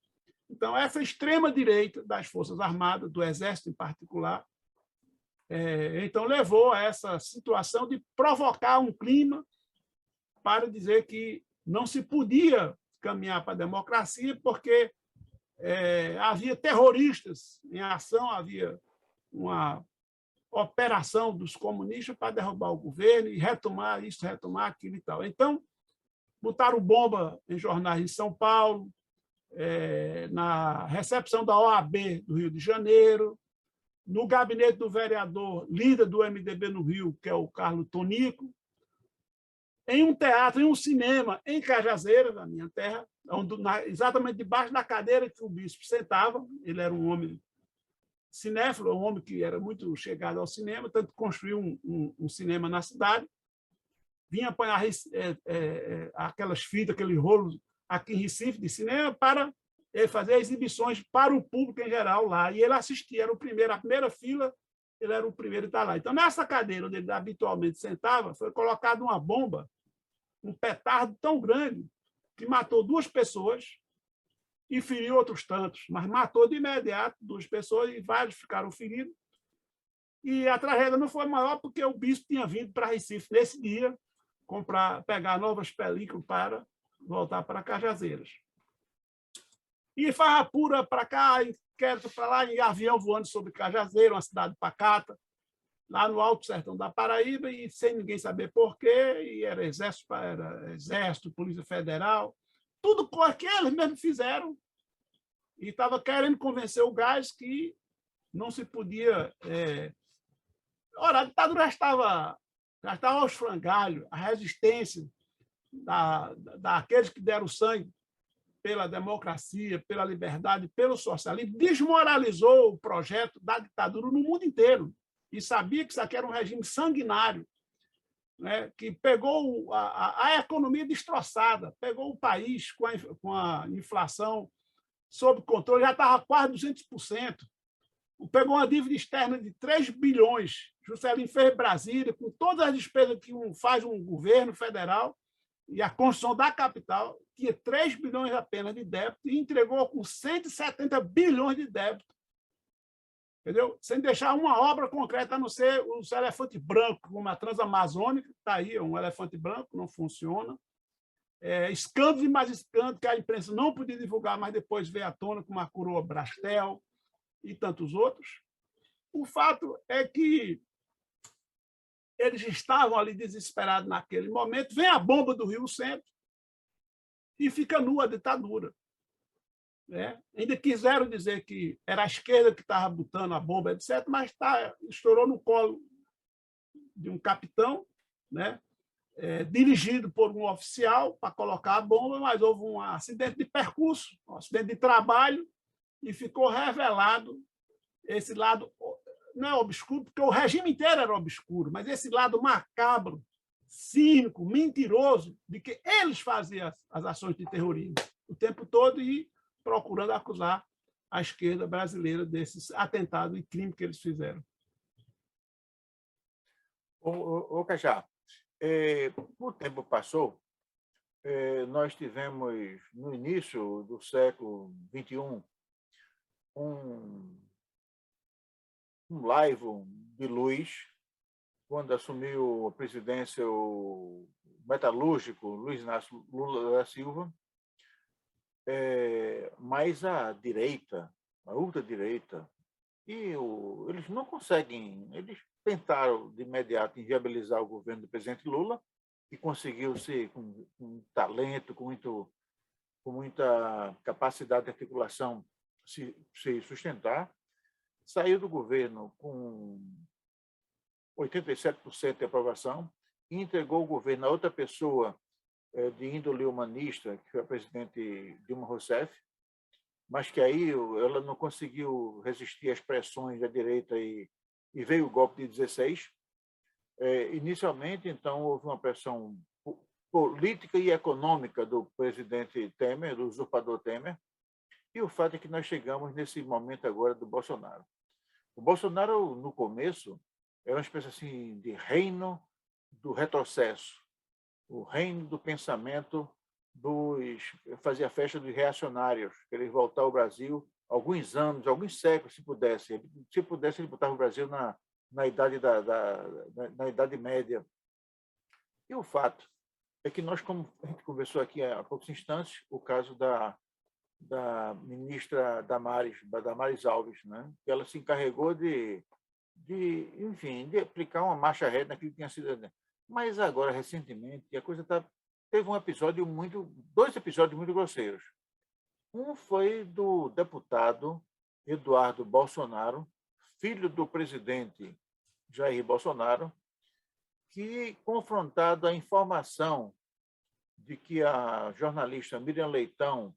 Então, essa extrema-direita das Forças Armadas, do Exército em particular, então levou a essa situação de provocar um clima para dizer que não se podia caminhar para a democracia, porque havia terroristas em ação, havia uma operação dos comunistas para derrubar o governo e retomar isso, retomar aquilo e tal. Então, botaram bomba em jornais em São Paulo, na recepção da OAB do Rio de Janeiro, no gabinete do vereador, líder do MDB no Rio, que é o Carlos Tonico, em um teatro, em um cinema, em Cajazeiras, na minha terra, exatamente debaixo da cadeira que o bispo sentava. Ele era um homem cinéfilo, um homem que era muito chegado ao cinema, tanto construiu um cinema na cidade, vinha apanhar aquelas fitas, aqueles rolos aqui em Recife de cinema para fazer exibições para o público em geral lá. E ele assistia, era o primeiro, a primeira fila, ele era o primeiro a estar lá. Então, nessa cadeira onde ele habitualmente sentava, foi colocada uma bomba, um petardo tão grande, que matou 2 pessoas e feriu outros tantos, mas matou de imediato 2 pessoas e vários ficaram feridos. E a tragédia não foi maior porque o bispo tinha vindo para Recife nesse dia pegar novas películas para voltar para Cajazeiras. E farrapura para cá, inquérito para lá, em avião voando sobre Cajazeiras, uma cidade pacata, lá no Alto Sertão da Paraíba, e sem ninguém saber por quê, e era exército, Polícia Federal, tudo com que eles mesmos fizeram, e estava querendo convencer o Geisel que não se podia... Ora, a ditadura já estava aos frangalhos, a resistência daqueles que deram sangue pela democracia, pela liberdade, pelo socialismo, desmoralizou o projeto da ditadura no mundo inteiro. E sabia que isso aqui era um regime sanguinário, né, que pegou a economia destroçada, pegou o país com a inflação sob controle, já estava quase 200%. Pegou uma dívida externa de 3 bilhões. Juscelino fez Brasília, com todas as despesas que faz um governo federal, e a construção da capital tinha 3 bilhões apenas de débito e entregou com 170 bilhões de débito, entendeu? Sem deixar uma obra concreta, a não ser os elefantes brancos, como a Transamazônica, está aí, um elefante branco, não funciona. Escândalos e mais escândalos que a imprensa não podia divulgar, mas depois veio à tona, como a coroa Brastel e tantos outros. O fato é que eles estavam ali desesperados naquele momento, vem a bomba do Rio Centro e fica nua a ditadura. Ainda quiseram dizer que era a esquerda que estava botando a bomba, etc., mas estourou no colo de um capitão, dirigido por um oficial para colocar a bomba, mas houve um acidente de percurso, um acidente de trabalho, e ficou revelado esse lado, não é obscuro, porque o regime inteiro era obscuro, mas esse lado macabro, cínico, mentiroso, de que eles faziam as ações de terrorismo o tempo todo e procurando acusar a esquerda brasileira desses atentados e crimes que eles fizeram. Ô Cajá, o tempo passou, nós tivemos, no início do século XXI, um laivo de luz, quando assumiu a presidência o metalúrgico Luiz Inácio Lula da Silva, mas a direita, a ultradireita, eles não conseguem, eles tentaram de imediato inviabilizar o governo do presidente Lula, e conseguiu-se com talento, com muita capacidade de articulação, se sustentar. Saiu do governo com 87% de aprovação e entregou o governo a outra pessoa de índole humanista, que foi a presidente Dilma Rousseff, mas que aí ela não conseguiu resistir às pressões da direita e veio o golpe de 16. Inicialmente, então, houve uma pressão política e econômica do presidente Temer, do usurpador Temer, e o fato é que nós chegamos nesse momento agora do Bolsonaro. O Bolsonaro, no começo, era uma espécie assim, de reino do retrocesso, o reino do pensamento fazia festa dos reacionários, querer voltar ao Brasil alguns anos, alguns séculos, se pudesse. Se pudesse, ele botava o Brasil na Idade Média. E o fato é que nós, como a gente conversou aqui há poucos instantes, o caso da ministra Damares Alves, que ela se encarregou de aplicar uma marcha ré naquilo que tinha sido. Mas agora, recentemente, a coisa teve dois episódios muito grosseiros. Um foi do deputado Eduardo Bolsonaro, filho do presidente Jair Bolsonaro, que, confrontado à informação de que a jornalista Miriam Leitão,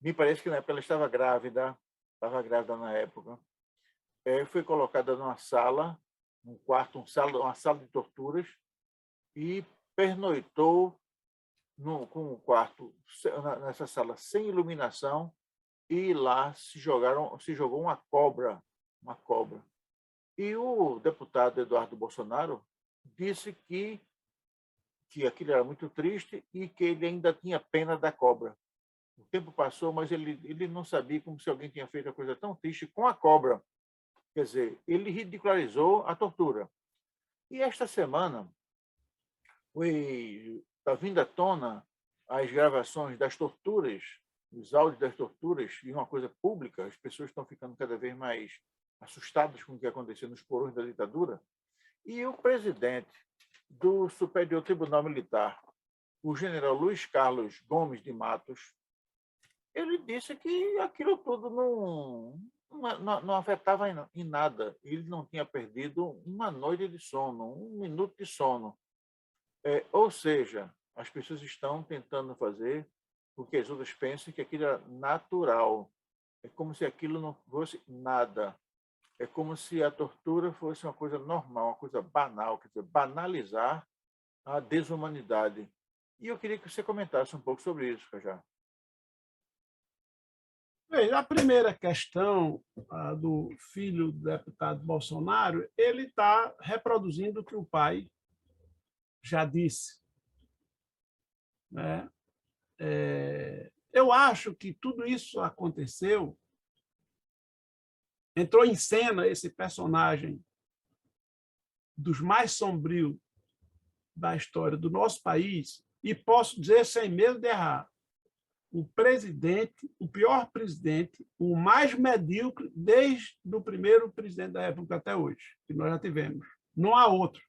me parece que na época ela estava grávida na época, foi colocada numa sala, um quarto, uma sala de torturas, e pernoitou com o quarto nessa sala sem iluminação, e lá se jogou uma cobra. E o deputado Eduardo Bolsonaro disse que aquilo era muito triste e que ele ainda tinha pena da cobra. O tempo passou, mas ele não sabia, como se alguém tinha feito uma coisa tão triste com a cobra. Quer dizer, ele ridicularizou a tortura. E esta semana está vindo à tona as gravações das torturas, os áudios das torturas, e uma coisa pública, as pessoas estão ficando cada vez mais assustadas com o que aconteceu nos porões da ditadura. E o presidente do Superior Tribunal Militar, o general Luiz Carlos Gomes de Matos, ele disse que aquilo tudo não afetava em nada. Ele não tinha perdido uma noite de sono, um minuto de sono. Ou seja, as pessoas estão tentando fazer com que as outras pensem que aquilo é natural. É como se aquilo não fosse nada. É como se a tortura fosse uma coisa normal, uma coisa banal, quer dizer, banalizar a desumanidade. E eu queria que você comentasse um pouco sobre isso, Cajá. A primeira questão do filho do deputado Bolsonaro, ele está reproduzindo o que o pai já disse. né? Eu acho que tudo isso aconteceu, entrou em cena esse personagem dos mais sombrios da história do nosso país, e posso dizer sem medo de errar, o presidente, o pior presidente, o mais medíocre desde o primeiro presidente da República até hoje, que nós já tivemos. Não há outro.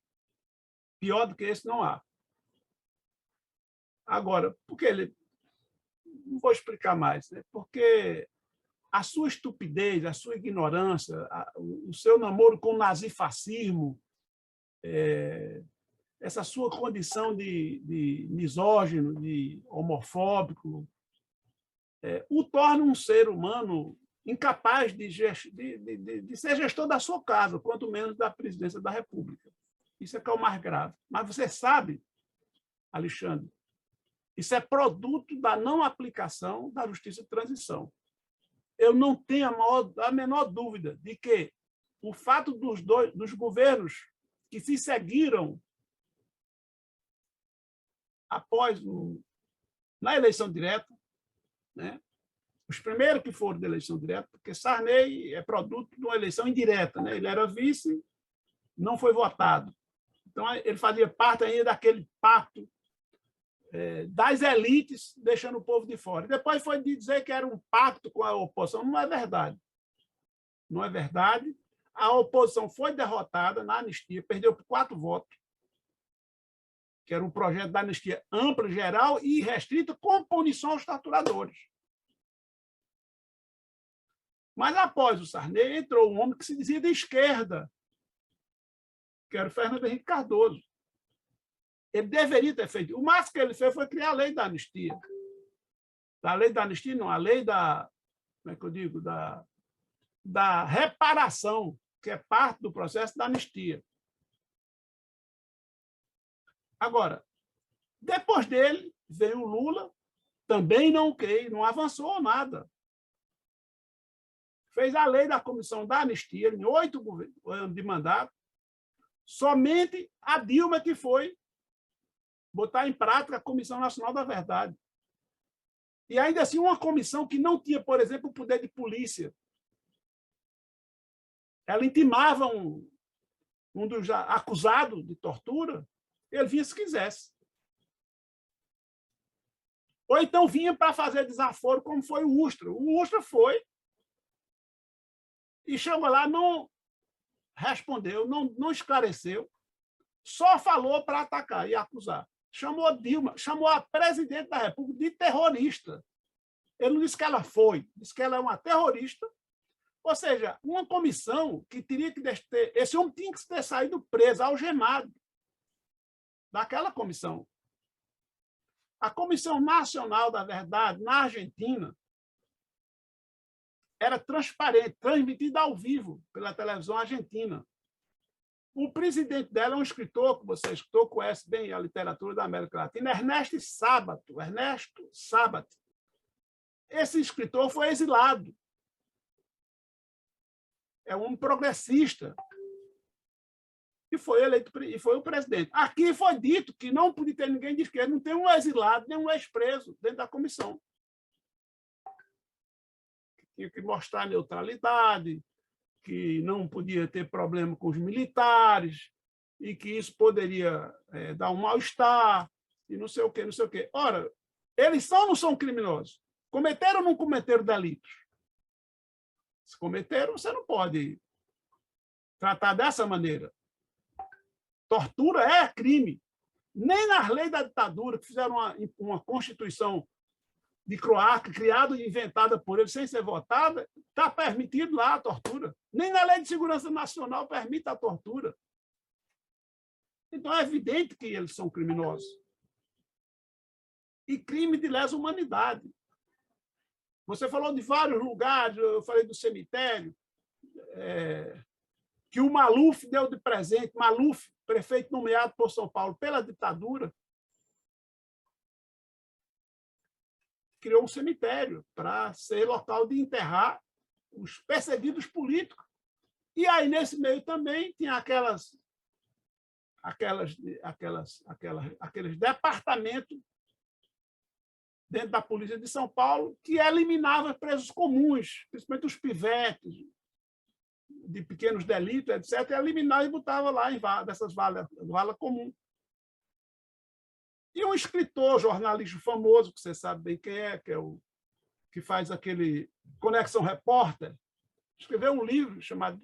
Pior do que esse não há. Agora, por que ele... Não vou explicar mais, né? Porque a sua estupidez, a sua ignorância, o seu namoro com o nazifascismo, essa sua condição de misógino, de homofóbico, o torna um ser humano incapaz de ser gestor da sua casa, quanto menos da presidência da República. Isso é que é o mais grave. Mas você sabe, Alexandre, isso é produto da não aplicação da justiça de transição. Eu não tenho a menor dúvida de que o fato dos governos que se seguiram após na eleição direta, né? Os primeiros que foram de eleição direta, porque Sarney é produto de uma eleição indireta, né? Ele era vice, não foi votado. Então, ele fazia parte ainda daquele pacto das elites, deixando o povo de fora. Depois foi de dizer que era um pacto com a oposição. Não é verdade. Não é verdade. A oposição foi derrotada na anistia, perdeu por 4 votos, que era um projeto de anistia ampla, geral e restrita, com punição aos torturadores. Mas, após o Sarney, entrou um homem que se dizia de esquerda, que era o Fernando Henrique Cardoso. Ele deveria ter feito. O máximo que ele fez foi criar a lei da anistia. A lei da anistia, não, a lei da... Como é que eu digo? Da reparação, que é parte do processo da anistia. Agora, depois dele, veio o Lula, também não avançou nada. Fez a lei da comissão da anistia, em 8 anos de mandato, somente a Dilma que foi botar em prática a Comissão Nacional da Verdade. E ainda assim, uma comissão que não tinha, por exemplo, o poder de polícia. Ela intimava um dos acusados de tortura, ele vinha se quisesse. Ou então vinha para fazer desaforo, como foi o Ustra. O Ustra foi e chegou lá, não respondeu, não esclareceu, só falou para atacar e acusar. Chamou Dilma, chamou a presidente da República de terrorista. Ele não disse que ela foi, disse que ela é uma terrorista. Ou seja, uma comissão que teria que ter... Esse homem tinha que ter saído preso, algemado, daquela comissão. A Comissão Nacional da Verdade, na Argentina, era transparente, transmitida ao vivo pela televisão argentina. O presidente dela é um escritor, que você escutou, conhece bem a literatura da América Latina, Ernesto Sábato. Esse escritor foi exilado. É um progressista. E foi eleito, e foi o presidente. Aqui foi dito que não podia ter ninguém de esquerda, não tem um exilado, nem um ex-preso dentro da comissão. Tinha que mostrar neutralidade, que não podia ter problema com os militares, e que isso poderia dar um mal-estar, e não sei o quê, não sei o quê. Ora, eles são ou não são criminosos? Cometeram ou não cometeram delitos? Se cometeram, você não pode tratar dessa maneira. Tortura é crime. Nem nas leis da ditadura, que fizeram uma Constituição de Croácia, criada e inventada por eles, sem ser votada, está permitido lá a tortura. Nem na Lei de Segurança Nacional permite a tortura. Então, é evidente que eles são criminosos. E crime de lesa humanidade. Você falou de vários lugares, eu falei do cemitério, que o Maluf deu de presente, Maluf, prefeito nomeado por São Paulo pela ditadura, criou um cemitério para ser local de enterrar os perseguidos políticos. E aí, nesse meio também, tinha aqueles departamentos dentro da Polícia de São Paulo, que eliminava presos comuns, principalmente os pivetes, de pequenos delitos, etc., eliminava e botava lá em dessas vala comum. E um escritor, jornalista famoso, que você sabe bem quem é, que é o que faz aquele Conexão Repórter, escreveu um livro chamado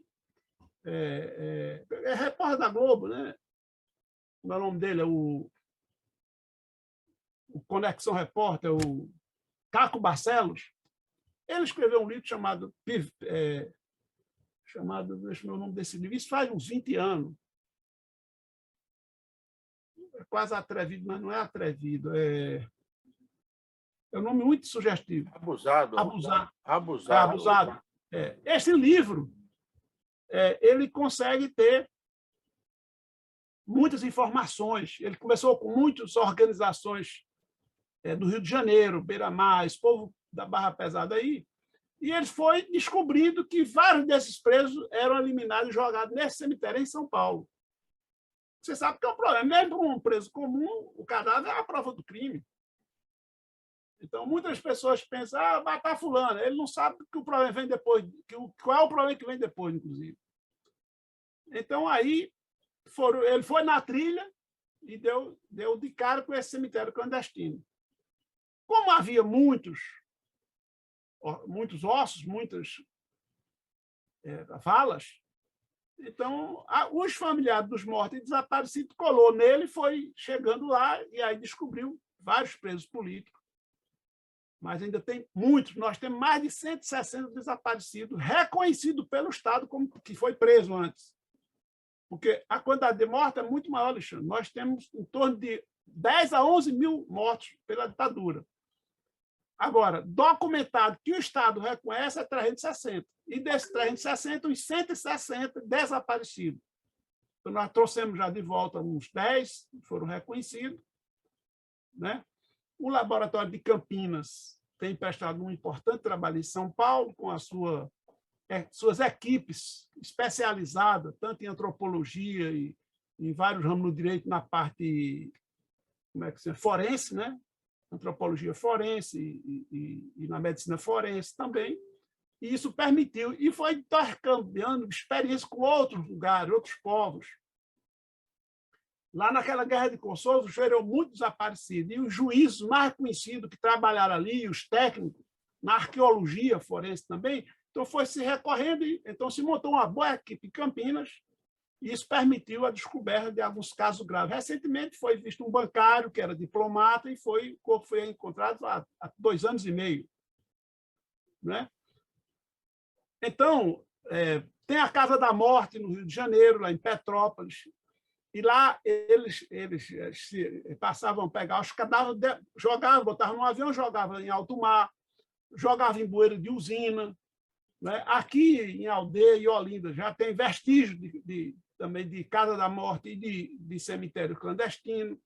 Repórter da Globo, né? O nome dele é o Conexão Repórter, o Caco Barcelos. Ele escreveu um livro chamado, deixa eu ver o nome desse livro, isso faz uns 20 anos. É quase atrevido, mas não é atrevido. É um nome muito sugestivo. Abusado. Abusado. Abusado. Abusado. Esse livro, ele consegue ter muitas informações. Ele começou com muitas organizações do Rio de Janeiro, Beira-Mar, esse povo da Barra Pesada aí, e ele foi descobrindo que vários desses presos eram eliminados e jogados nesse cemitério em São Paulo. Você sabe que é um problema. Mesmo para um preso comum, o cadáver é a prova do crime. Então, muitas pessoas pensam, matar fulano. Ele não sabe que o problema vem depois, qual é o problema que vem depois, inclusive. Então, aí, ele foi na trilha e deu de cara com esse cemitério clandestino. Como havia muitos ossos, muitas valas, então os familiares dos mortos e desaparecidos colou nele, foi chegando lá e aí descobriu vários presos políticos. Mas ainda tem muitos. Nós temos mais de 160 desaparecidos, reconhecidos pelo Estado como que foi preso antes. Porque a quantidade de mortos é muito maior, Alexandre. Nós temos em torno de 10 a 11 mil mortos pela ditadura. Agora, documentado que o Estado reconhece é 360. E desses 360, uns 160 desaparecidos. Então, nós trouxemos já de volta uns 10, que foram reconhecidos. Né? O Laboratório de Campinas tem prestado um importante trabalho em São Paulo, com suas equipes especializadas, tanto em antropologia e em vários ramos no direito, na parte forense, né? Antropologia forense e na medicina forense também. E isso permitiu, e foi intercambiando experiência com outros lugares, outros povos. Lá naquela Guerra de Kosovo, gerou muitos desaparecidos, e os juízes mais conhecidos que trabalharam ali, os técnicos, na arqueologia forense também, então foi se recorrendo, então se montou uma boa equipe em Campinas, e isso permitiu a descoberta de alguns casos graves. Recentemente foi visto um bancário que era diplomata e o corpo foi encontrado há 2 anos e meio. Né? Então, tem a Casa da Morte no Rio de Janeiro, lá em Petrópolis, e lá eles passavam a pegar os cadáveres, jogavam, botavam no avião, jogavam em alto mar, jogavam em bueiro de usina. Né? Aqui em Aldeia e Olinda já tem vestígios também de Casa da Morte e de cemitério clandestino.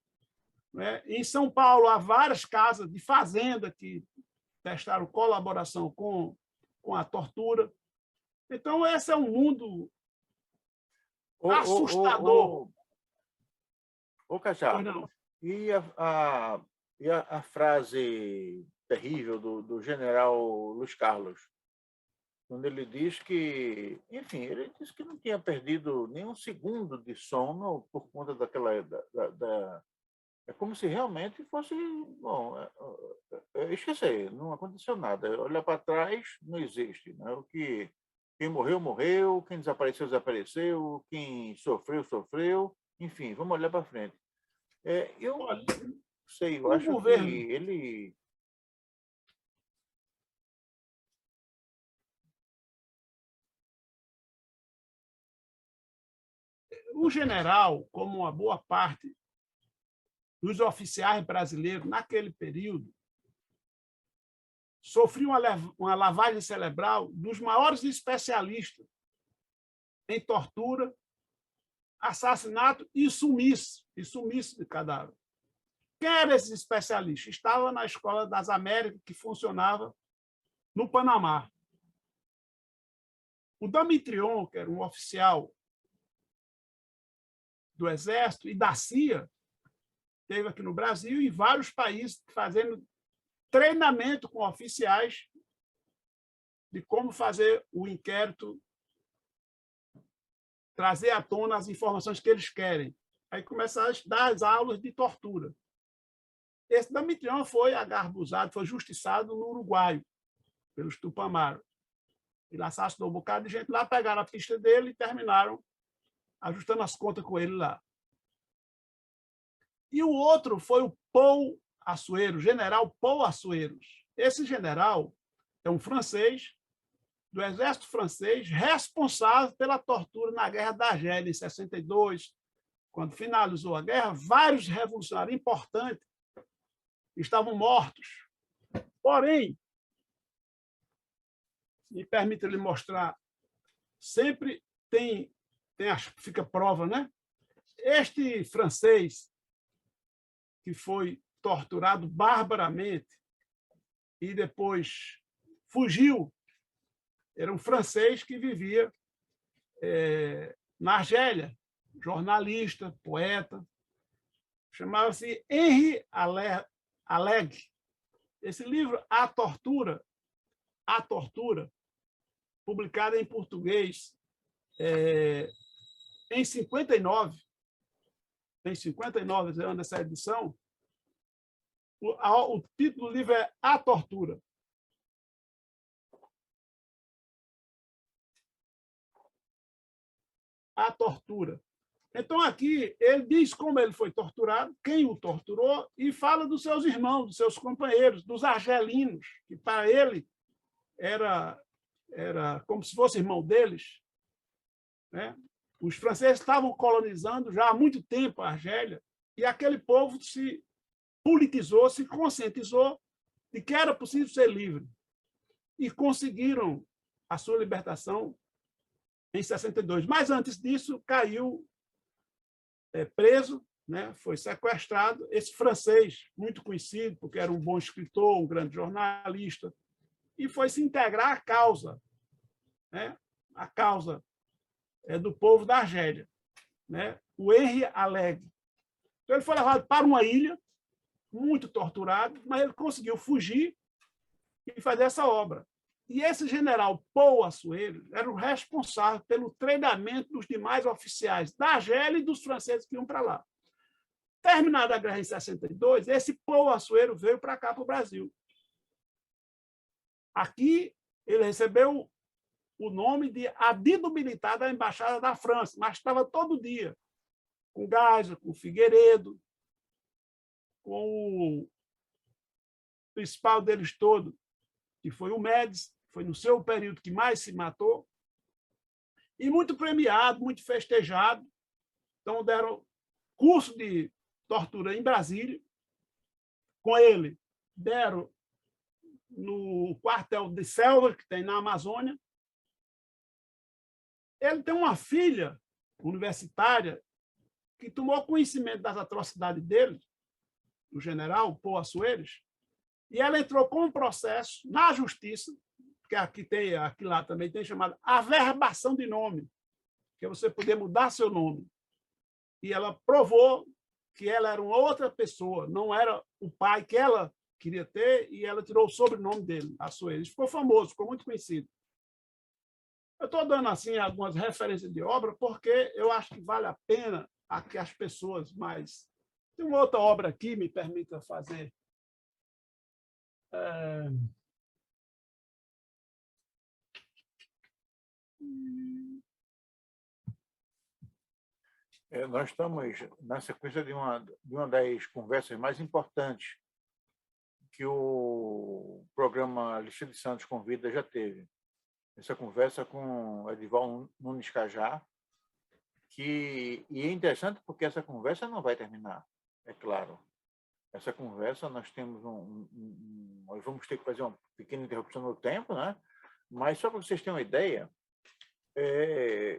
Né? Em São Paulo há várias casas de fazenda que testaram colaboração com a tortura. Então, esse é um mundo assustador. Cachá, e a frase terrível do general Luiz Carlos, quando ele diz que, enfim, ele disse que não tinha perdido nenhum segundo de sono por conta daquela... é como se realmente fosse... Bom, esquecer, não aconteceu nada. Olhar para trás, não existe. Né? Quem morreu, morreu. Quem desapareceu, desapareceu. Quem sofreu, sofreu. Enfim, vamos olhar para frente. Eu sei, eu acho que ele... O general, como uma boa parte dos oficiais brasileiros naquele período, sofreu uma lavagem cerebral dos maiores especialistas em tortura, assassinato e sumiço de cadáver. Quem era esse especialista? Estava na Escola das Américas, que funcionava no Panamá. O Damitrion, que era um oficial do Exército e da CIA, esteve aqui no Brasil e em vários países fazendo treinamento com oficiais de como fazer o inquérito, trazer à tona as informações que eles querem. Aí começaram a dar as aulas de tortura. Esse Damitrião foi agarbuzado, foi justiçado no Uruguai, pelos Tupamaros. Ele assassinou um bocado de gente lá, pegaram a pista dele e terminaram ajustando as contas com ele lá. E o outro foi o Paul Assuero, general Paul Assueros. Esse general é um francês, do exército francês, responsável pela tortura na Guerra da Argélia, em 62, quando finalizou a guerra. Vários revolucionários importantes estavam mortos. Porém, me permita lhe mostrar, sempre fica prova, né? Este francês que foi torturado barbaramente e depois fugiu, era um francês que vivia na Argélia, jornalista, poeta, chamava-se Henri Alleg. Esse livro, A Tortura, publicado em português em 59, essa edição, o título do livro é A Tortura. A tortura. Então, aqui, ele diz como ele foi torturado, quem o torturou, e fala dos seus irmãos, dos seus companheiros, dos argelinos, que para ele era como se fosse irmão deles, né? Os franceses estavam colonizando já há muito tempo a Argélia, e aquele povo se politizou, se conscientizou de que era possível ser livre. E conseguiram a sua libertação em 62. Mas antes disso, caiu preso, né? Foi sequestrado. Esse francês, muito conhecido, porque era um bom escritor, um grande jornalista, e foi se integrar à causa, né? A causa do povo da Argélia, né? O Henri Alleg. Então, ele foi levado para uma ilha, muito torturado, mas ele conseguiu fugir e fazer essa obra. E esse general Paul Assuero era o responsável pelo treinamento dos demais oficiais da Argélia e dos franceses que iam para lá. Terminada a guerra em 62, esse Paul Assuero veio para cá, para o Brasil. Aqui, ele recebeu o nome de adido militar da Embaixada da França, mas estava todo dia com Geisel, com Figueiredo, com o principal deles todo, que foi o Médici, foi no seu período que mais se matou, e muito premiado, muito festejado. Então, deram curso de tortura em Brasília, com ele deram no quartel de Selva, que tem na Amazônia. Ele tem uma filha universitária que tomou conhecimento das atrocidades dele, do general Paul Assueros, e ela entrou com um processo na justiça, que aqui lá também tem chamado averbação de nome, que é você poder mudar seu nome. E ela provou que ela era uma outra pessoa, não era o pai que ela queria ter, e ela tirou o sobrenome dele, Assueros. Ficou famoso, ficou muito conhecido. Eu estou dando assim algumas referências de obra porque eu acho que vale a pena a que as pessoas mais... Tem uma outra obra aqui, me permita fazer. Nós estamos na sequência de uma das conversas mais importantes que o programa Alexandre Santos Convida já teve. Essa conversa com Edivaldo Nunes Cajá, e é interessante porque essa conversa não vai terminar, é claro. Essa conversa nós temos nós vamos ter que fazer uma pequena interrupção no tempo, né? Mas só para vocês terem uma ideia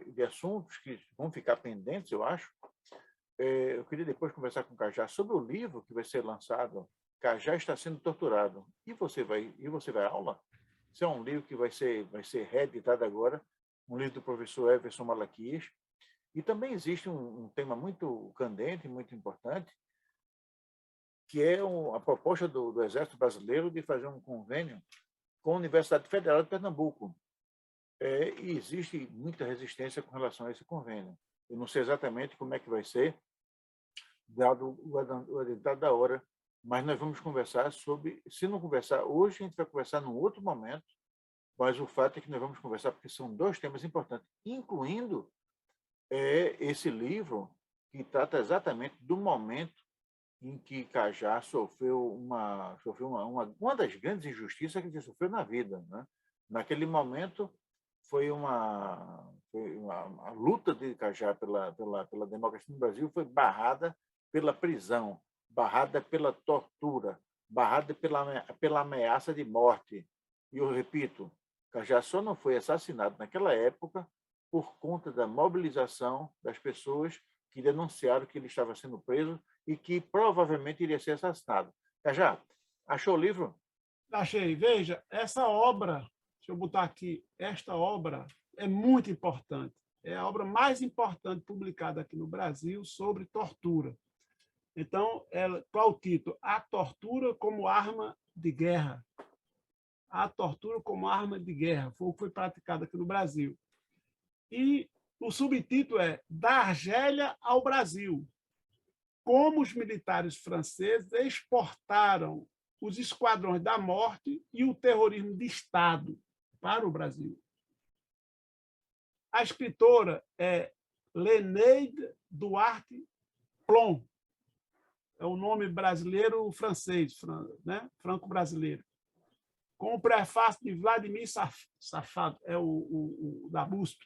de assuntos que vão ficar pendentes, eu acho. Eu queria depois conversar com o Cajá sobre o livro que vai ser lançado. Cajá está sendo torturado. E você vai à aula? Isso é um livro que vai ser reeditado agora, um livro do professor Everson Malaquias. E também existe um tema muito candente, muito importante, que é a proposta do Exército Brasileiro de fazer um convênio com a Universidade Federal de Pernambuco. E existe muita resistência com relação a esse convênio. Eu não sei exatamente como é que vai ser, dado o adiantado da hora, mas nós vamos conversar sobre, se não conversar hoje, a gente vai conversar num outro momento, mas o fato é que nós vamos conversar porque são dois temas importantes, incluindo esse livro que trata exatamente do momento em que Cajá sofreu uma das grandes injustiças que ele sofreu na vida, né? Naquele momento, foi a luta de Cajá pela democracia no Brasil foi barrada pela prisão, barrada pela tortura, barrada pela ameaça de morte. E eu repito, Cajá só não foi assassinado naquela época por conta da mobilização das pessoas que denunciaram que ele estava sendo preso e que provavelmente iria ser assassinado. Cajá, achou o livro? Achei. Veja, essa obra, deixa eu botar aqui, esta obra é muito importante. É a obra mais importante publicada aqui no Brasil sobre tortura. Então, qual o título? A tortura como arma de guerra. A tortura como arma de guerra. Foi o que foi praticado aqui no Brasil. E o subtítulo é Da Argélia ao Brasil. Como os militares franceses exportaram os esquadrões da morte e o terrorismo de Estado para o Brasil. A escritora é Leneide Duarte Plon. É o nome brasileiro francês, né? Franco-brasileiro. Com o prefácio de Vladimir Safatli, da USP,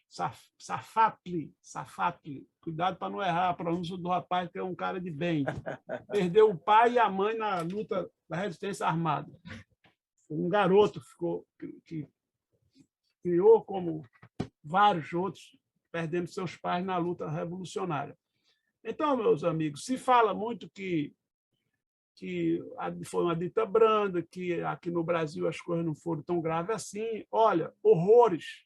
Safatli. Cuidado para não errar a pronúncia do rapaz, que é um cara de bem. Perdeu o pai e a mãe na luta da resistência armada. Um garoto que criou, como vários outros, perdendo seus pais na luta revolucionária. Então, meus amigos, se fala muito que foi uma dita branda, que aqui no Brasil as coisas não foram tão graves assim. Olha, horrores,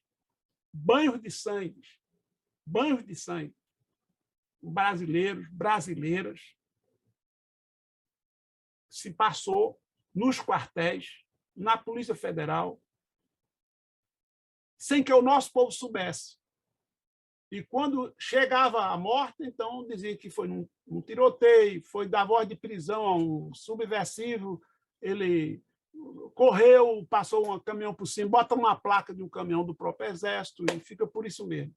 banhos de sangue, brasileiros, brasileiras, se passou nos quartéis, na Polícia Federal, sem que o nosso povo soubesse. E quando chegava a morte, então dizia que foi num tiroteio, foi dar voz de prisão a um subversivo, ele correu, passou um caminhão por cima, bota uma placa de um caminhão do próprio Exército e fica por isso mesmo.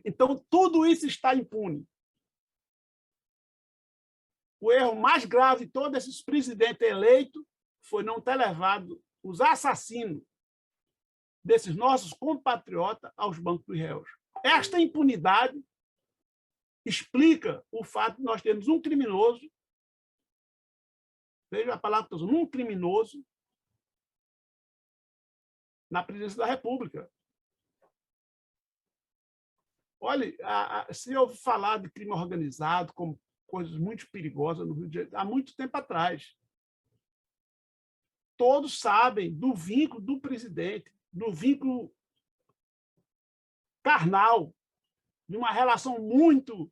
Então, tudo isso está impune. O erro mais grave de todos esses presidentes eleitos foi não ter levado os assassinos desses nossos compatriotas aos bancos dos réus. Esta impunidade explica o fato de nós termos um criminoso, veja a palavra que eu uso, um criminoso na presidência da República. Olha, se eu falar de crime organizado como coisas muito perigosas no Rio de Janeiro, há muito tempo atrás, todos sabem do vínculo do presidente, do vínculo carnal, de uma relação muito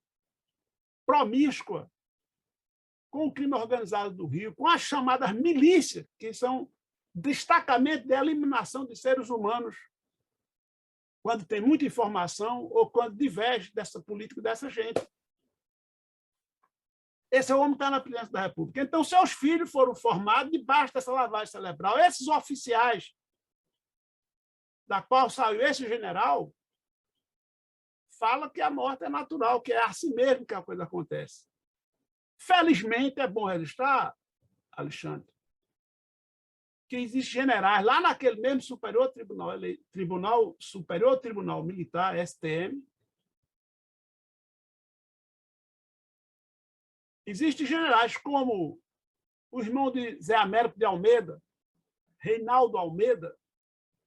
promíscua com o crime organizado do Rio, com as chamadas milícias, que são destacamento de eliminação de seres humanos, quando tem muita informação ou quando diverge dessa política dessa gente. Esse é o homem que está na presidência da República. Então, seus filhos foram formados debaixo dessa lavagem cerebral. Esses oficiais, da qual saiu esse general, fala que a morte é natural, que é assim mesmo que a coisa acontece. Felizmente, é bom registrar, Alexandre, que existem generais lá naquele mesmo Superior Tribunal Militar, STM. Existem generais como o irmão de Zé Américo de Almeida, Reinaldo Almeida,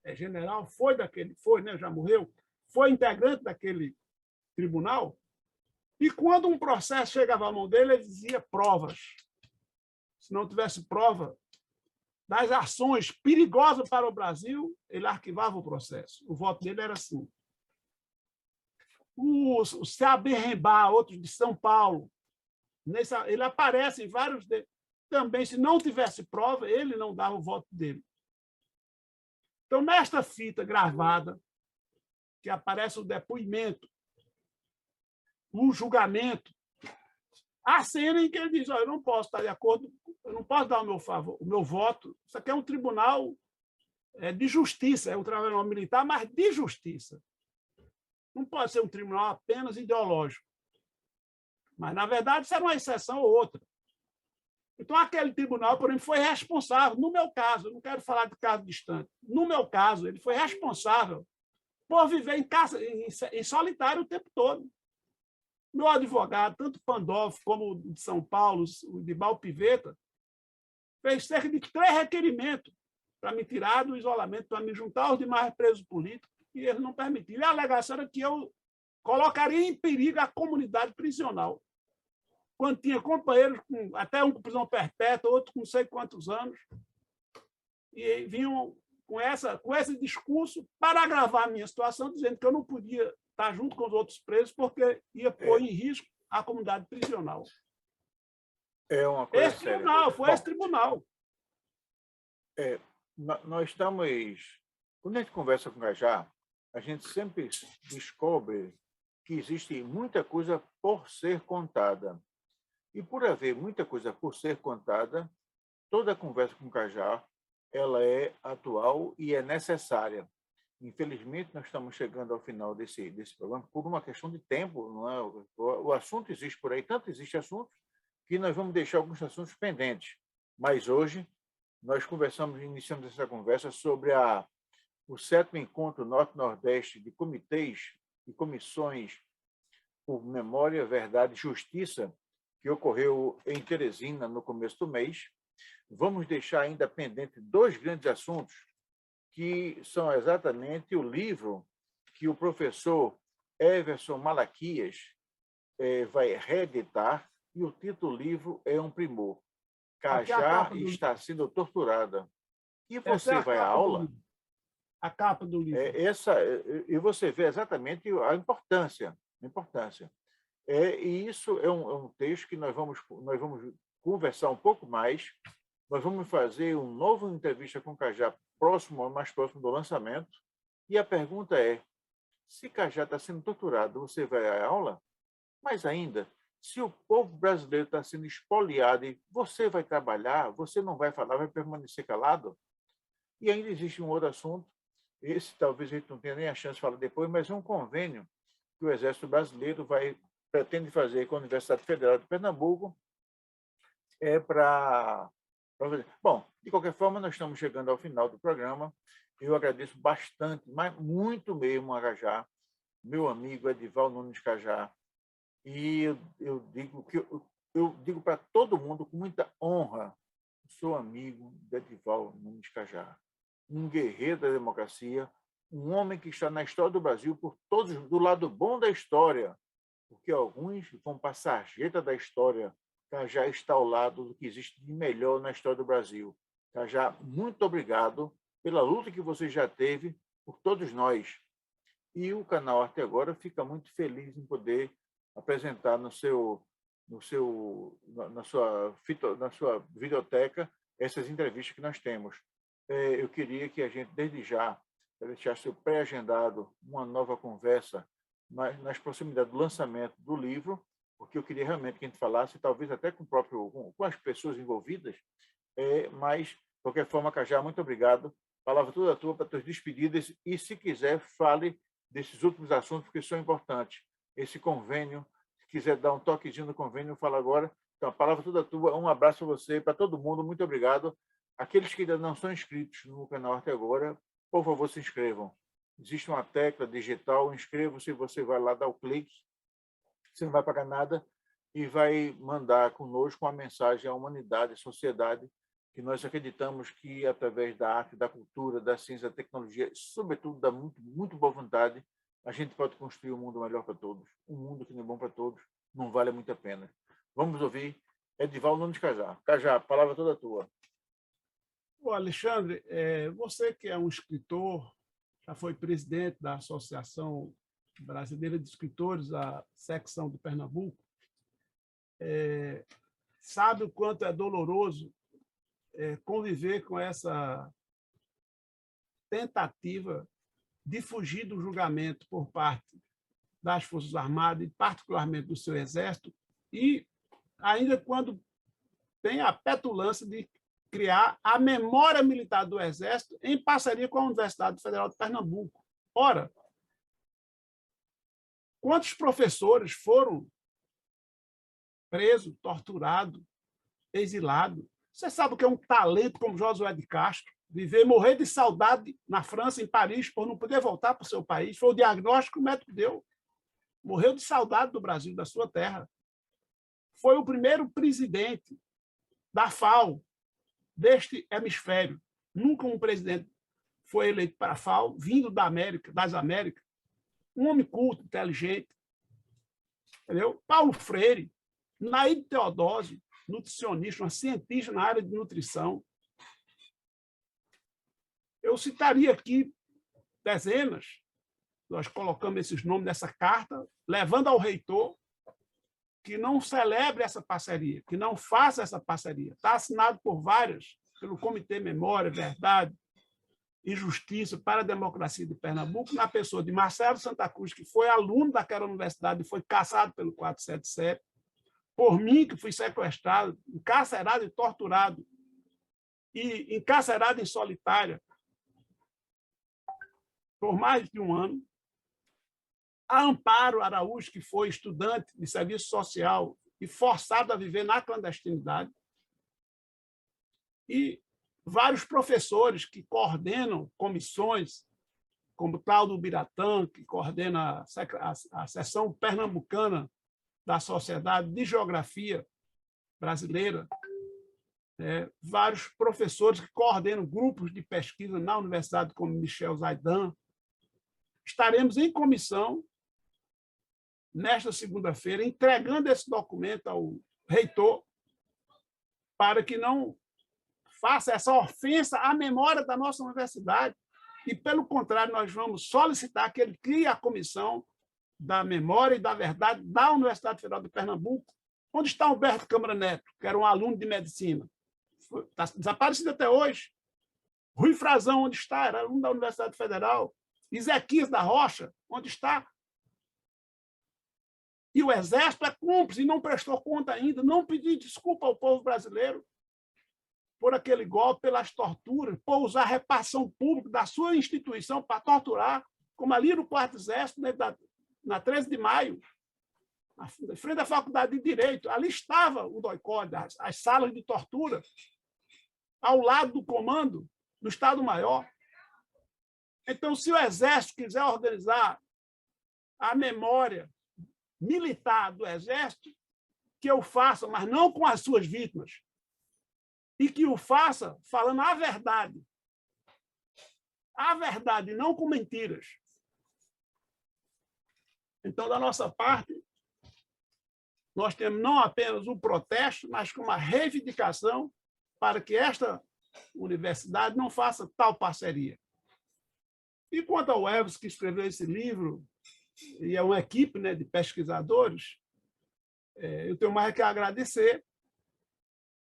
é general, foi, né, já morreu, foi integrante daquele tribunal, e quando um processo chegava à mão dele, ele dizia provas. Se não tivesse prova das ações perigosas para o Brasil, ele arquivava o processo. O voto dele era assim. O Sabem Rembá, outro de São Paulo, Ele aparece em vários deles. Também, se não tivesse prova, ele não dava o voto dele. Então, nesta fita gravada, que aparece o depoimento, o julgamento, a cena em que ele diz: eu não posso estar de acordo, eu não posso dar o meu voto. Isso aqui é um tribunal de justiça, é um tribunal militar, mas de justiça. Não pode ser um tribunal apenas ideológico. Mas, na verdade, isso era uma exceção ou outra. Então, aquele tribunal, por exemplo, foi responsável, no meu caso, eu não quero falar de caso distante, no meu caso, ele foi responsável por viver em solitário o tempo todo. Meu advogado, tanto Pandolfo como o de São Paulo, o de Balpiveta, fez cerca de 3 requerimentos para me tirar do isolamento, para me juntar aos demais presos políticos, e eles não permitiram. E a alegação era que eu colocaria em perigo a comunidade prisional. Quando tinha companheiros, até um com prisão perpétua, outro com não sei quantos anos, e vinham com esse discurso para agravar a minha situação, dizendo que eu não podia estar junto com os outros presos porque ia pôr em risco a comunidade prisional. É uma coisa esse séria. Tribunal, foi esse tribunal. Nós estamos... Quando a gente conversa com o Cajá, a gente sempre descobre que existe muita coisa por ser contada. E por haver muita coisa por ser contada, toda a conversa com o Cajá, ela é atual e é necessária. Infelizmente, nós estamos chegando ao final desse programa por uma questão de tempo. Não é? O assunto existe por aí, tanto existe assunto, que nós vamos deixar alguns assuntos pendentes. Mas hoje, nós iniciamos essa conversa sobre o 7º Encontro Norte-Nordeste de Comitês e Comissões por Memória, Verdade e Justiça, que ocorreu em Teresina no começo do mês. Vamos deixar ainda pendente 2 grandes assuntos, que são exatamente o livro que o professor Everson Malaquias vai reeditar, e o título do livro é um primor. Cajá está sendo torturada. E você vai à aula... A capa do livro. E você vê exatamente a importância. E isso é um texto que nós vamos conversar um pouco mais. Nós vamos fazer uma nova entrevista com o Cajá mais próximo do lançamento. E a pergunta é: se Cajá está sendo torturado, você vai à aula? Mas ainda, se o povo brasileiro está sendo espoliado e você vai trabalhar, você não vai falar, vai permanecer calado? E ainda existe um outro assunto. Esse talvez a gente não tenha nem a chance de falar depois, mas é um convênio que o Exército Brasileiro pretende fazer com a Universidade Federal de Pernambuco para fazer. Bom, de qualquer forma, nós estamos chegando ao final do programa. Eu agradeço bastante, mas muito mesmo a Cajá, meu amigo Edival Nunes Cajá. E eu digo para todo mundo com muita honra, sou amigo de Edival Nunes Cajá, um guerreiro da democracia, um homem que está na história do Brasil por todos, do lado bom da história, porque alguns vão para a sarjeta da história. Cajá está ao lado do que existe de melhor na história do Brasil. Cajá, muito obrigado pela luta que você já teve por todos nós. E o canal Arte Agora fica muito feliz em poder apresentar na sua videoteca essas entrevistas que nós temos. Eu queria que a gente, desde já, deixasse pré-agendado uma nova conversa nas proximidades do lançamento do livro, porque eu queria realmente que a gente falasse, talvez até com as pessoas envolvidas, mas, de qualquer forma, Cajá, muito obrigado. Palavra toda tua para tuas despedidas e, se quiser, fale desses últimos assuntos, porque são importantes. Esse convênio, se quiser dar um toquezinho no convênio, fala agora. Então, a palavra toda tua, um abraço para você, para todo mundo, muito obrigado. Aqueles que ainda não são inscritos no canal Arte Agora, por favor, se inscrevam. Existe uma tecla digital, inscreva-se, você vai lá dar o clique, você não vai pagar nada e vai mandar conosco uma mensagem à humanidade, à sociedade, que nós acreditamos que, através da arte, da cultura, da ciência, da tecnologia, sobretudo da muito boa vontade, a gente pode construir um mundo melhor para todos. Um mundo que não é bom para todos, não vale muito a pena. Vamos ouvir Edival Nunes Cajá. Cajá, a palavra toda tua. Bom, Alexandre, você que é um escritor, já foi presidente da Associação Brasileira de Escritores, a secção de Pernambuco, sabe o quanto é doloroso conviver com essa tentativa de fugir do julgamento por parte das Forças Armadas, e particularmente do seu Exército, e ainda quando tem a petulância de criar a memória militar do Exército em parceria com a Universidade Federal de Pernambuco. Ora, quantos professores foram presos, torturados, exilados? Você sabe o que é um talento como Josué de Castro? Viver, morrer de saudade na França, em Paris, por não poder voltar para o seu país. Foi o diagnóstico que o médico deu. Morreu de saudade do Brasil, da sua terra. Foi o primeiro presidente da FAO, deste hemisfério. Nunca um presidente foi eleito para a FAO, vindo das Américas. Um homem culto, inteligente. Entendeu? Paulo Freire, Naide Teodósio, nutricionista, uma cientista na área de nutrição. Eu citaria aqui dezenas, nós colocamos esses nomes nessa carta, levando ao reitor que não celebre essa parceria, que não faça essa parceria. Está assinado por várias, pelo Comitê Memória, Verdade e Justiça para a Democracia de Pernambuco, na pessoa de Marcelo Santa Cruz, que foi aluno daquela universidade e foi caçado pelo 477, por mim, que fui sequestrado, encarcerado e torturado, e encarcerado em solitária por mais de um ano, a Amparo Araújo, que foi estudante de serviço social e forçado a viver na clandestinidade, e vários professores que coordenam comissões, como Cláudio Biratã, que coordena a seção pernambucana da Sociedade de Geografia Brasileira, vários professores que coordenam grupos de pesquisa na universidade, como Michel Zaidan. Estaremos em comissão, nesta segunda-feira, entregando esse documento ao reitor para que não faça essa ofensa à memória da nossa universidade. E, pelo contrário, nós vamos solicitar que ele crie a comissão da memória e da verdade da Universidade Federal de Pernambuco. Onde está Humberto Câmara Neto, que era um aluno de medicina? Está desaparecido até hoje. Rui Frazão, onde está? Era aluno da Universidade Federal. Ezequias da Rocha, onde está? E o Exército é cúmplice e não prestou conta ainda, não pediu desculpa ao povo brasileiro por aquele golpe, pelas torturas, por usar a repartição pública da sua instituição para torturar, como ali no 4º Exército, na 13 de maio, na frente da Faculdade de Direito. Ali estava o DOI-CODE, as salas de tortura, ao lado do comando do Estado-Maior. Então, se o Exército quiser organizar a memória militar do Exército, que o faça, mas não com as suas vítimas, e que o faça falando a verdade, não com mentiras. Então, da nossa parte, nós temos não apenas um protesto, mas uma reivindicação para que esta universidade não faça tal parceria. E quanto ao Elvis, que escreveu esse livro, e é uma equipe, né, de pesquisadores, eu tenho mais que agradecer,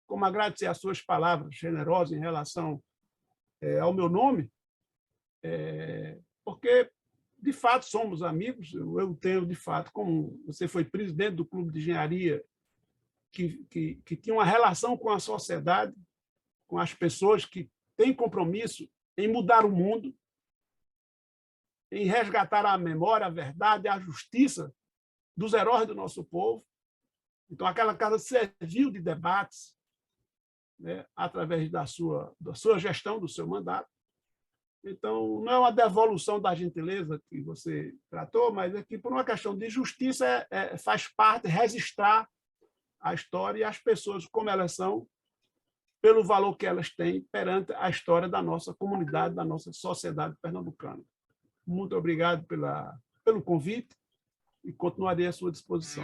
como agradecer as suas palavras generosas em relação ao meu nome, porque, de fato, somos amigos. Eu tenho, de fato, como você foi presidente do Clube de Engenharia, que tinha uma relação com a sociedade, com as pessoas que têm compromisso em mudar o mundo, em resgatar a memória, a verdade, a justiça dos heróis do nosso povo. Então, aquela casa serviu de debates, né, através da sua gestão, do seu mandato. Então, não é uma devolução da gentileza que você tratou, mas é que, por uma questão de justiça, faz parte registrar a história e as pessoas como elas são, pelo valor que elas têm perante a história da nossa comunidade, da nossa sociedade pernambucana. Muito obrigado pelo convite e continuarei à sua disposição.